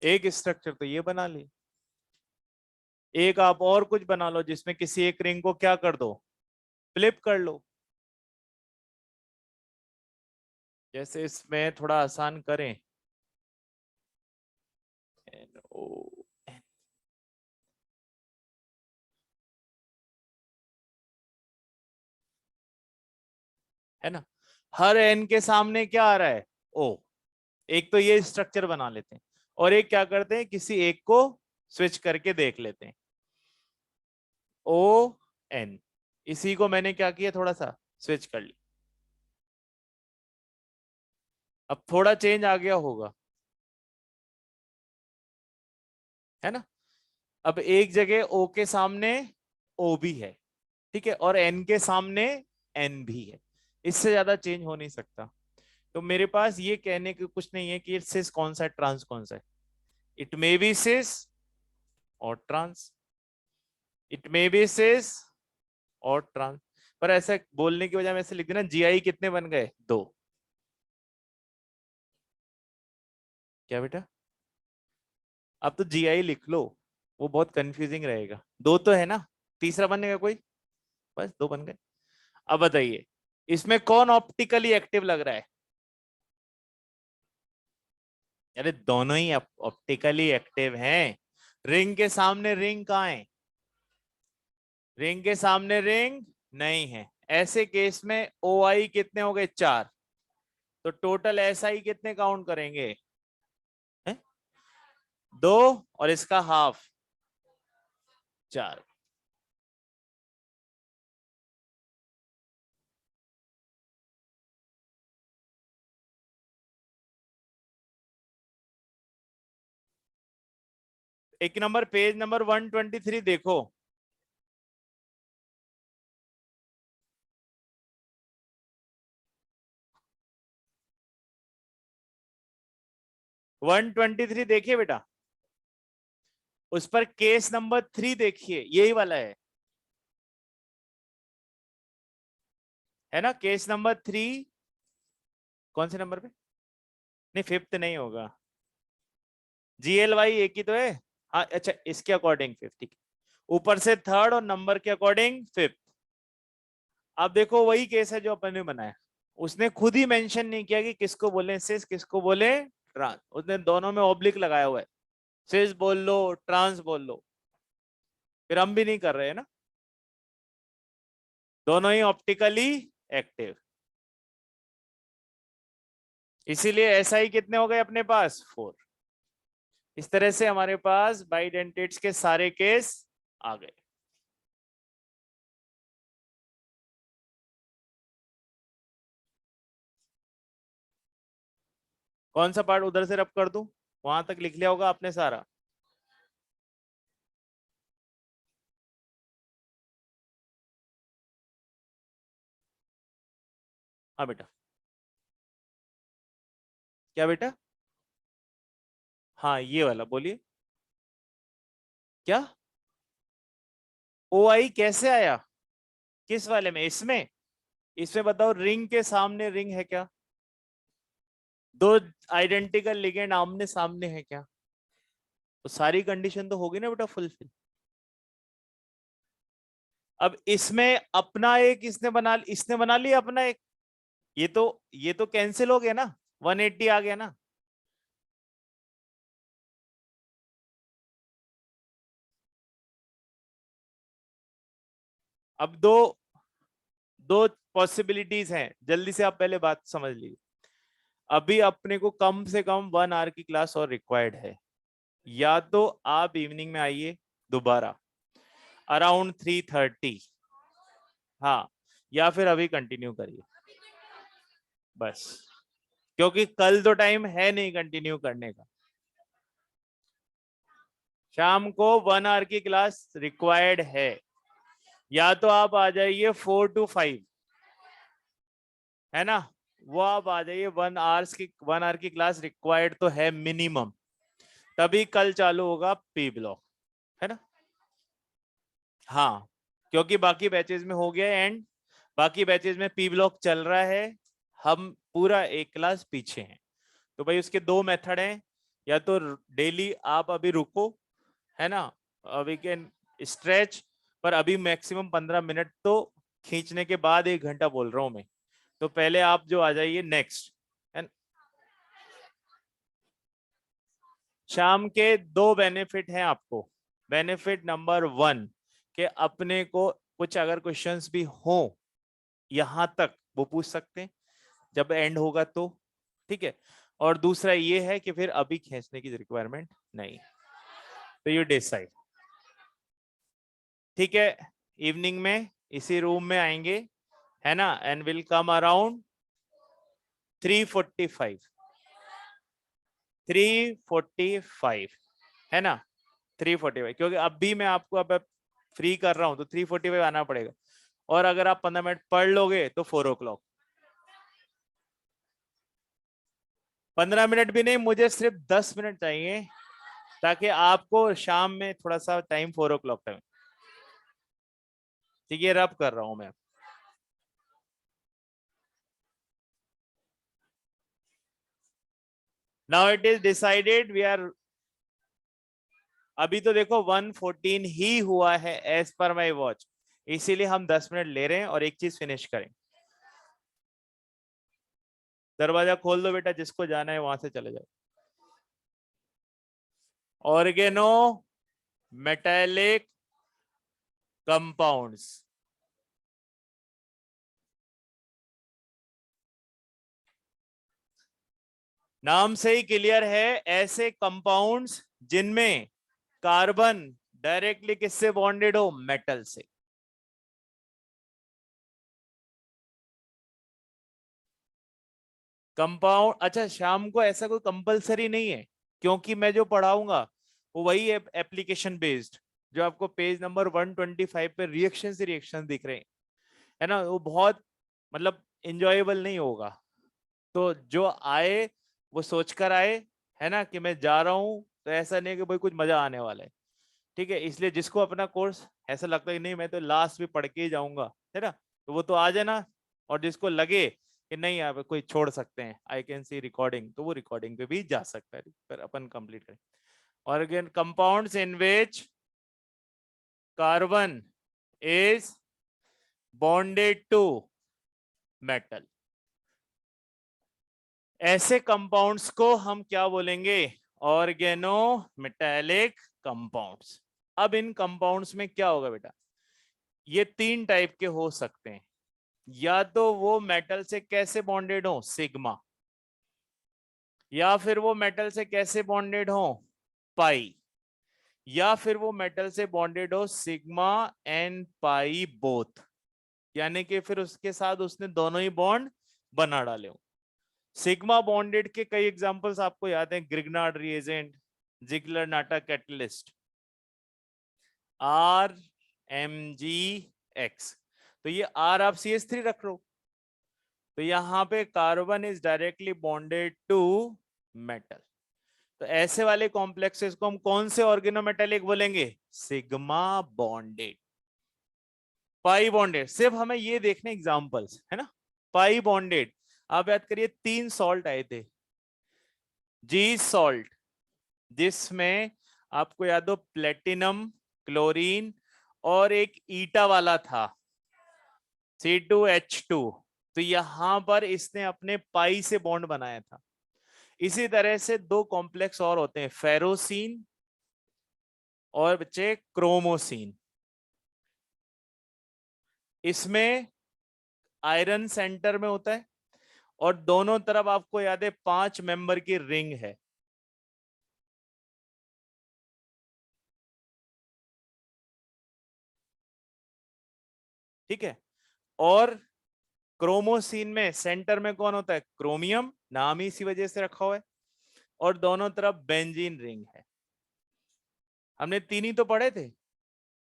एक स्ट्रक्चर तो ये बना ली, एक आप और कुछ बना लो जिसमें किसी एक रिंग को क्या कर दो, फ्लिप कर लो। जैसे इसमें थोड़ा आसान करें, NO, है ना, हर एन के सामने क्या आ रहा है, ओ। एक तो ये स्ट्रक्चर बना लेते हैं, और एक क्या करते हैं, किसी एक को स्विच करके देख लेते हैं, ओ एन, इसी को मैंने क्या किया, थोड़ा सा स्विच कर लिया। अब थोड़ा चेंज आ गया होगा, है ना। अब एक जगह ओ के सामने ओ भी है, ठीक है, और एन के सामने एन भी है, इससे ज्यादा चेंज हो नहीं सकता। तो मेरे पास ये कहने के कुछ नहीं है कि सिस कौन सा है, ट्रांस कौन सा है। इट मे बी सिस और ट्रांस, इट मे बी सिस और ट्रांस। पर ऐसा बोलने की वजह में ऐसे लिख देना, जीआई कितने बन गए, दो। क्या बेटा, अब तो जीआई लिख लो, वो बहुत कंफ्यूजिंग रहेगा। दो तो है ना, तीसरा बनेगा कोई, बस दो बन गए। अब बताइए, इसमें कौन ऑप्टिकली एक्टिव लग रहा है। अरे दोनों ही ऑप्टिकली एक्टिव हैं। रिंग के सामने रिंग कहाँ है, रिंग के सामने रिंग नहीं है। ऐसे केस में ओ आई कितने हो गए, चार। तो टोटल एस आई कितने काउंट करेंगे, है? दो, और इसका हाफ, चार। एक नंबर, पेज नंबर 123 देखो। 123 देखिए बेटा, उस पर केस नंबर 3 देखिए, यही वाला है ना, केस नंबर 3। कौन से नंबर पे, नहीं फिफ्थ नहीं होगा, GLY एक ही तो है। हाँ अच्छा, इसके अकॉर्डिंग फिफ्थ, ठीक है। ऊपर से थर्ड और नंबर के अकॉर्डिंग फिफ्थ। अब देखो वही केस है जो अपन ने बनाया, उसने खुद ही मेंशन नहीं किया कि किसको बोले सिस, किसको बोले ट्रांस, उसने दोनों में ऑब्लिक लगाया हुआ है, सिस बोल लो ट्रांस बोल लो। फिर हम भी नहीं कर रहे हैं ना, दोनों ही ऑप्टिकली एक्टिव। इसीलिए SI कितने हो गए अपने पास, 4। इस तरह से हमारे पास बाइडेंटेट्स के सारे केस आ गए। कौन सा पार्ट उधर से रब कर दूं, वहां तक लिख लिया होगा आपने सारा। हाँ बेटा, क्या बेटा, हाँ ये वाला बोलिए। क्या, ओ आई कैसे आया, किस वाले में, इसमें, इसमें बताओ, रिंग के सामने रिंग है क्या, दो आइडेंटिकल लिगेंड आमने सामने है क्या, तो सारी कंडीशन तो होगी ना बेटा फुलफिल। अब इसमें अपना एक इसने बना लिया अपना एक, ये तो कैंसिल हो गया ना, 180 आ गया ना। अब दो दो पॉसिबिलिटीज हैं, जल्दी से आप पहले बात समझ लीजिए। अभी अपने को कम से कम 1 आवर की क्लास और रिक्वायर्ड है, या तो आप इवनिंग में आइए दोबारा अराउंड 3:30, हाँ, या फिर अभी कंटिन्यू करिए बस, क्योंकि कल तो टाइम है नहीं कंटिन्यू करने का। शाम को 1 आवर की क्लास रिक्वायर्ड है, या तो आप आ जाइए 4 to 5, है ना, वो आप आ जाइए, 1 आवर की क्लास रिक्वायर्ड तो है मिनिमम, तभी कल चालू होगा पी ब्लॉक, है ना। हाँ, क्योंकि बाकी बैचेस में हो गया एंड, बाकी बैचेस में पी ब्लॉक चल रहा है, हम पूरा एक क्लास पीछे हैं। तो भाई उसके दो मेथड हैं, या तो डेली आप अभी रुको, है ना, अभी के स्ट्रेच, पर अभी मैक्सिमम 15 मिनट तो खींचने के बाद 1 घंटा बोल रहा हूं मैं। तो पहले आप जो आ जाइए नेक्स्ट, शाम के दो बेनिफिट हैं आपको। बेनिफिट नंबर 1, कि अपने को कुछ अगर क्वेश्चंस भी हो यहां तक वो पूछ सकते हैं जब एंड होगा तो, ठीक है। और दूसरा ये है कि फिर अभी खींचने की रिक्वायरमेंट नहीं। तो यू डिसाइड। ठीक है, इवनिंग में इसी रूम में आएंगे, है ना, एंड विल कम अराउंड 3:45, 3:45, है ना, 3:45, क्योंकि अब भी मैं आपको अब फ्री कर रहा हूं तो 3:45 आना पड़ेगा। और अगर आप 15 मिनट पढ़ लोगे तो 4 o'clock। 15 मिनट भी नहीं, मुझे सिर्फ 10 मिनट चाहिए, ताकि आपको शाम में थोड़ा सा टाइम 4 o'clock तक। ठीक है, रब कर रहा हूं मैं। Now it is decided, we are, अभी तो देखो 1:14 ही हुआ है एज पर माई वॉच, इसीलिए हम 10 मिनट ले रहे हैं और एक चीज फिनिश करें। दरवाजा खोल दो बेटा, जिसको जाना है वहां से चले जाओ। ऑर्गेनो मेटेलिक कंपाउंड्स, नाम से ही क्लियर है, ऐसे कंपाउंड्स जिनमें कार्बन डायरेक्टली किससे बॉन्डेड हो, मेटल से। कंपाउंड, अच्छा शाम को ऐसा कोई कंपलसरी नहीं है, क्योंकि मैं जो पढ़ाऊंगा वो वही है एप्लीकेशन बेस्ड, जो आपको पेज नंबर 125 पे रिएक्शन से रिएक्शन दिख रहे हैं, है ना, वो बहुत मतलब इंजॉयबल नहीं होगा। तो जो आए वो सोचकर आए, है ना, कि मैं जा रहा हूँ तो ऐसा नहीं कि भाई कुछ मजा आने वाला है। ठीक है, इसलिए जिसको अपना कोर्स ऐसा लगता है कि नहीं मैं तो लास्ट में पढ़ के ही जाऊंगा, है ना, तो वो तो आ जाना। और जिसको लगे कि नहीं आप कोई छोड़ सकते हैं, आई कैन सी रिकॉर्डिंग, तो वो रिकॉर्डिंग पे भी जा सकता है, पर अपन कंप्लीट करें। और again, compounds in which carbon is bonded to metal, ऐसे कंपाउंड्स को हम क्या बोलेंगे, ऑर्गेनो मेटेलिक कंपाउंड्स। अब इन कंपाउंड्स में क्या होगा बेटा, ये 3 टाइप के हो सकते हैं, या तो वो मेटल से कैसे बॉन्डेड हो, सिग्मा, या फिर वो मेटल से कैसे बॉन्डेड हो, पाई, या फिर वो मेटल से बॉन्डेड हो सिग्मा एंड पाई बोथ, यानी कि फिर उसके साथ उसने दोनों ही बॉन्ड बना डाले हो। सिग्मा बॉन्डेड के कई एग्जांपल्स आपको याद हैं, Grignard reagent, Ziegler Natta catalyst, R M G X. तो ये आर आप CH3 रख लो, तो यहां पे carbon is directly bonded to metal. तो ऐसे वाले कॉम्प्लेक्सेस को हम कौन से ऑर्गेनोमेटेलिक बोलेंगे, सिग्मा बॉन्डेड। पाई बॉन्डेड, सिर्फ हमें ये देखने एग्जांपल्स, है ना। पाई बॉन्डेड, आप याद करिए 3 सॉल्ट आए थे, जी सॉल्ट, जिसमें आपको याद हो प्लेटिनम, क्लोरीन और एक ईटा वाला था, C2H2। तो यहां पर इसने अपने पाई से बॉन्ड बनाया था। इसी तरह से 2 कॉम्प्लेक्स और होते हैं, फेरोसीन और बच्चे क्रोमोसीन। इसमें आयरन सेंटर में होता है और दोनों तरफ आपको याद है 5 मेंबर की रिंग है। ठीक है, और क्रोमोसीन में सेंटर में कौन होता है, क्रोमियम, नाम ही इसी वजह से रखा हुआ है, और दोनों तरफ बेंजीन रिंग है। हमने 3 ही तो पढ़े थे,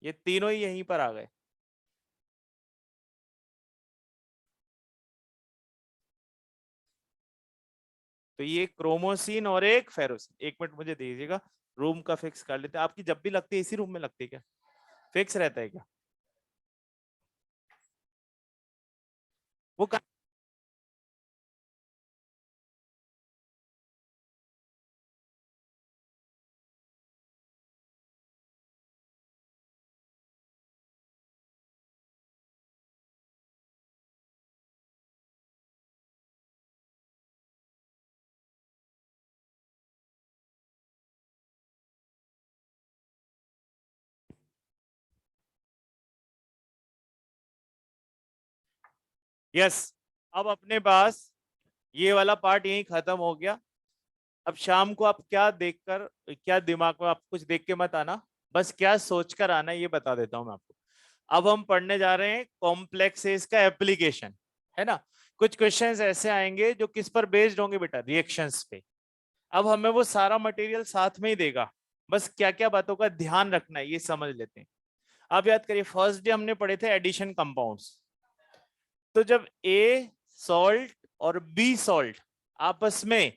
ये तीनों ही यहीं पर आ गए। तो ये क्रोमोसिन और एक फेरोसिन। एक मिनट मुझे दीजिएगा, रूम का फिक्स कर लेते हैं। आपकी जब भी लगती है इसी रूम में लगती है क्या, फिक्स रहता है क्या वो यस। अब अपने पास ये वाला पार्ट यहीं खत्म हो गया। अब शाम को आप क्या देखकर, क्या दिमाग में, आप कुछ देख के मत आना, बस क्या सोचकर आना ये बता देता हूं मैं आपको। अब हम पढ़ने जा रहे हैं कॉम्प्लेक्सेस का एप्लीकेशन, है ना। कुछ क्वेश्चंस ऐसे आएंगे जो किस पर बेस्ड होंगे बेटा, रिएक्शंस पे। अब हमें वो सारा मटेरियल साथ में ही देगा, बस क्या क्या बातों का ध्यान रखना है ये समझ लेते हैं। आप याद करिए फर्स्ट डे हमने पढ़े थे एडिशन कंपाउंड्स। तो जब ए सॉल्ट और बी सॉल्ट आपस में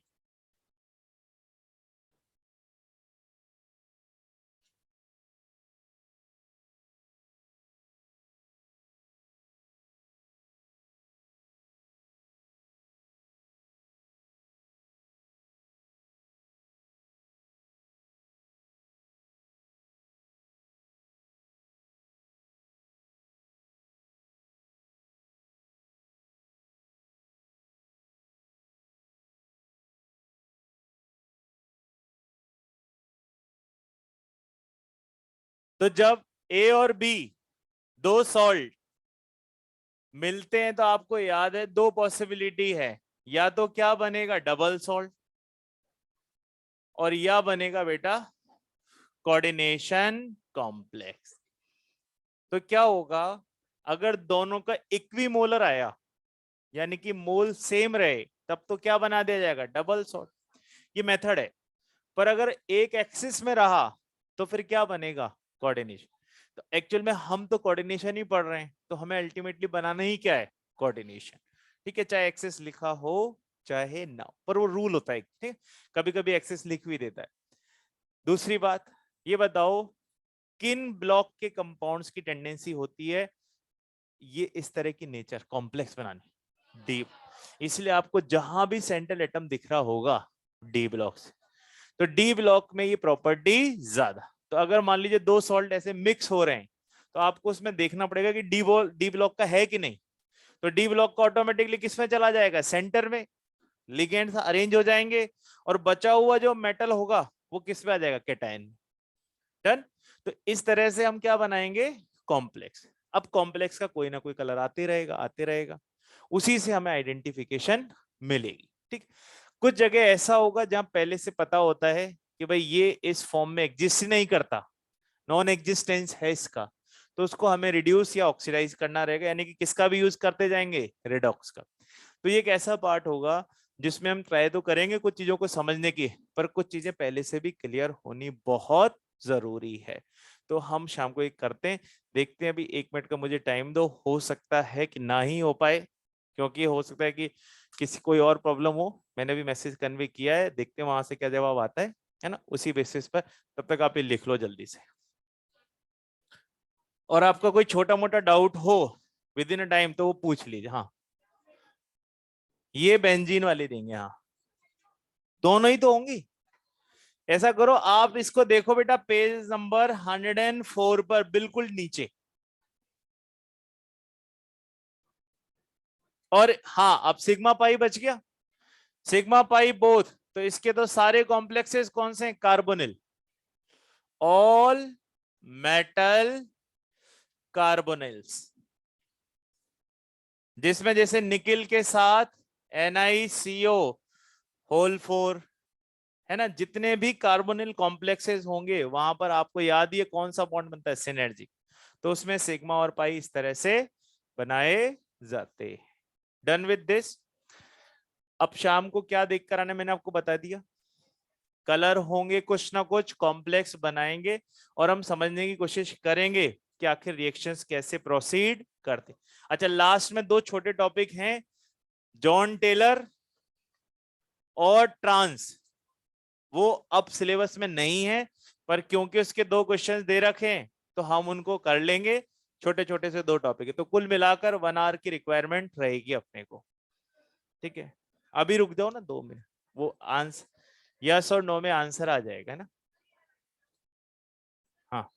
तो जब ए और बी दो सॉल्ट मिलते हैं तो आपको याद है दो पॉसिबिलिटी है, या तो क्या बनेगा डबल सॉल्ट, और या बनेगा बेटा कोऑर्डिनेशन कॉम्प्लेक्स। तो क्या होगा, अगर दोनों का इक्विमोलर आया यानी कि मोल सेम रहे, तब तो क्या बना दिया जाएगा डबल सॉल्ट। ये मेथड है। पर अगर एक एक्सिस में रहा तो फिर क्या बनेगा कोऑर्डिनेशन। तो एक्चुअल में हम तो कोऑर्डिनेशन ही पढ़ रहे हैं, तो हमें अल्टीमेटली बनाना ही क्या है कोऑर्डिनेशन। ठीक है, चाहे एक्सिस लिखा हो चाहे ना हो, पर वो रूल होता है, ठीक। कभी कभी एक्सिस लिख भी देता है। दूसरी बात ये बताओ, किन ब्लॉक के कंपाउंड्स की टेंडेंसी होती है ये इस तरह की नेचर कॉम्प्लेक्स बनाने, डी। इसलिए आपको जहां भी सेंट्रल एटम दिख रहा होगा डी ब्लॉक से, तो डी ब्लॉक में ये प्रॉपर्टी ज्यादा। तो अगर मान लीजिए दो सॉल्ट ऐसे मिक्स हो रहे हैं, तो आपको उसमें देखना पड़ेगा कि डी ब्लॉक का है कि नहीं। तो डी ब्लॉक का ऑटोमेटिकली किस में चला जाएगा, सेंटर में, लिगेंड्स अरेंज हो जाएंगे, और बचा हुआ जो मेटल होगा वो किस में आ जाएगा, कैटायन। डन। तो इस तरह से हम क्या बनाएंगे कॉम्प्लेक्स। अब कॉम्प्लेक्स का कोई ना कोई कलर आते रहेगा आते रहेगा, उसी से हमें आइडेंटिफिकेशन मिलेगी। ठीक। कुछ जगह ऐसा होगा जहां पहले से पता होता है कि भाई ये इस फॉर्म में एग्जिस्ट नहीं करता, नॉन एग्जिस्टेंस है इसका, तो उसको हमें रिड्यूस या ऑक्सीडाइज करना रहेगा, यानी कि किसका भी यूज करते जाएंगे, रेडॉक्स का। तो ये एक ऐसा पार्ट होगा जिसमें हम ट्राई तो करेंगे कुछ चीजों को समझने की, पर कुछ चीजें पहले से भी क्लियर होनी बहुत जरूरी है। तो हम शाम को एक करते हैं, देखते हैं। अभी 1 मिनट का मुझे टाइम दो, हो सकता है कि ना ही हो पाए, क्योंकि हो सकता है कि किसी कोई और प्रॉब्लम हो। मैंने भी मैसेज कन्वे किया है, देखते हैं वहां से क्या जवाब आता है ना, उसी बेसिस पर। तब तक आप ये लिख लो जल्दी से, और आपका कोई छोटा मोटा डाउट हो विद इन अ टाइम तो वो पूछ लीजिए। हाँ, ये बेंजीन वाली देंगे, हाँ दोनों ही तो होंगी। ऐसा करो आप इसको देखो बेटा, पेज नंबर 104 पर बिल्कुल नीचे। और हाँ, अब सिग्मा पाई बच गया, सिग्मा पाई बोथ। तो इसके तो सारे कॉम्प्लेक्सेस कौन से हैं, कार्बोनिल, ऑल मेटल कार्बोनिल्स, जिसमें जैसे निकिल के साथ NiCO होल 4, है ना। जितने भी कार्बोनिल कॉम्प्लेक्सेस होंगे वहां पर आपको याद ही है कौन सा बॉन्ड बनता है, सिनर्जी। तो उसमें सिग्मा और पाई इस तरह से बनाए जाते। Done with this. अब शाम को क्या देख कर आने, मैंने आपको बता दिया। कलर होंगे कुछ ना कुछ, कॉम्प्लेक्स बनाएंगे, और हम समझने की कोशिश करेंगे कि आखिर रिएक्शंस कैसे प्रोसीड करते। अच्छा, लास्ट में दो छोटे टॉपिक हैं, जॉन टेलर और ट्रांस। वो अब सिलेबस में नहीं है, पर क्योंकि उसके दो क्वेश्चंस दे रखे हैं तो हम उनको कर लेंगे। छोटे छोटे से दो टॉपिक है, तो कुल मिलाकर 1 आवर की रिक्वायरमेंट रहेगी अपने को। ठीक है, अभी रुक जाओ ना 2 मिनट, वो आंसर यस और नो में आंसर आ जाएगा ना। हाँ,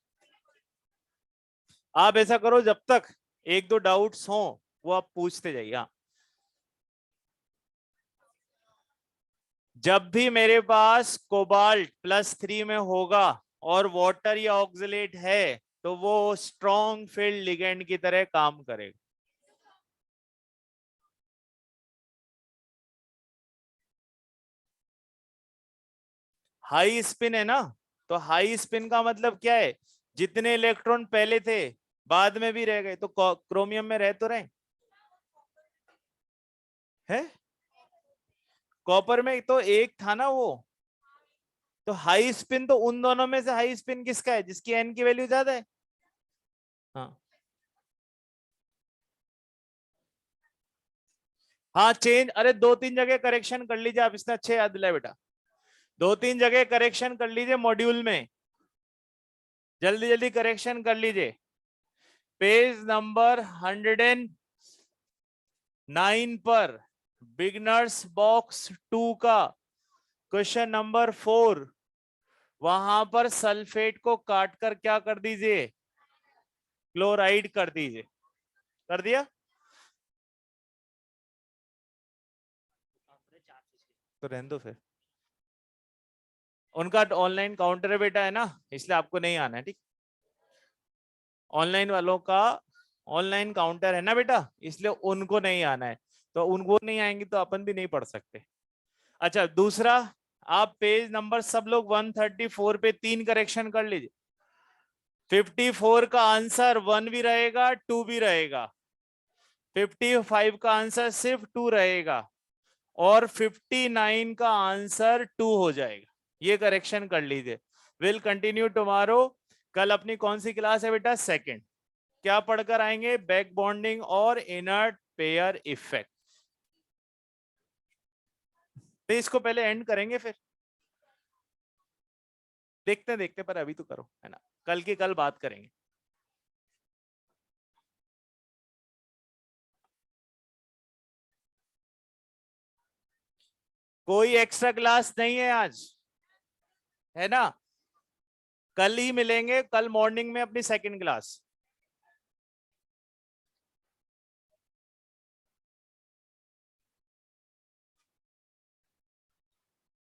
आप ऐसा करो, जब तक एक दो डाउट्स हो वो आप पूछते जाइए। हाँ, जब भी मेरे पास कोबाल्ट +3 में होगा और वाटर या ऑक्सलेट है, तो वो स्ट्रॉन्ग फील्ड लिगेंड की तरह काम करेगा। हाई स्पिन है ना, तो हाई स्पिन का मतलब क्या है, जितने इलेक्ट्रॉन पहले थे बाद में भी रह गए, तो क्रोमियम में रह तो रहे हैं, कॉपर में तो एक था ना वो। तो हाई स्पिन तो उन दोनों में से हाई स्पिन किसका है, जिसकी एन की वैल्यू ज्यादा है। हाँ हाँ चेंज, अरे दो तीन जगह करेक्शन कर लीजिए आप, इसने अच्छे याद दिलाए बेटा, दो तीन जगह करेक्शन कर लीजिए मॉड्यूल में, जल्दी जल्दी करेक्शन कर लीजिए। पेज नंबर 109 पर बिगनर्स बॉक्स 2 का क्वेश्चन नंबर 4, वहां पर सल्फेट को काटकर क्या कर दीजिए, क्लोराइड कर दीजिए। कर दिया, तो रहने दो फिर, उनका ऑनलाइन काउंटर बेटा है ना, इसलिए आपको नहीं आना है, ठीक। ऑनलाइन वालों का ऑनलाइन काउंटर है ना बेटा, इसलिए उनको नहीं आना है, तो उनको नहीं आएंगे तो अपन भी नहीं पढ़ सकते। अच्छा दूसरा, आप पेज नंबर सब लोग 134 पे 3 करेक्शन कर लीजिए। 54 का आंसर 1 भी रहेगा 2 भी रहेगा, 55 का आंसर सिर्फ 2 रहेगा, और 59 का आंसर 2 हो जाएगा। ये करेक्शन कर लीजिए। Will continue tomorrow. कल अपनी कौन सी क्लास है बेटा, सेकंड। क्या पढ़कर आएंगे, बैक बॉन्डिंग और इनर्ट पेयर इफेक्ट। तो इसको पहले एंड करेंगे फिर देखते देखते, पर अभी तो करो, है ना, कल की कल बात करेंगे। कोई एक्स्ट्रा क्लास नहीं है आज, है ना, कल ही मिलेंगे, कल मॉर्निंग में अपनी सेकंड क्लास।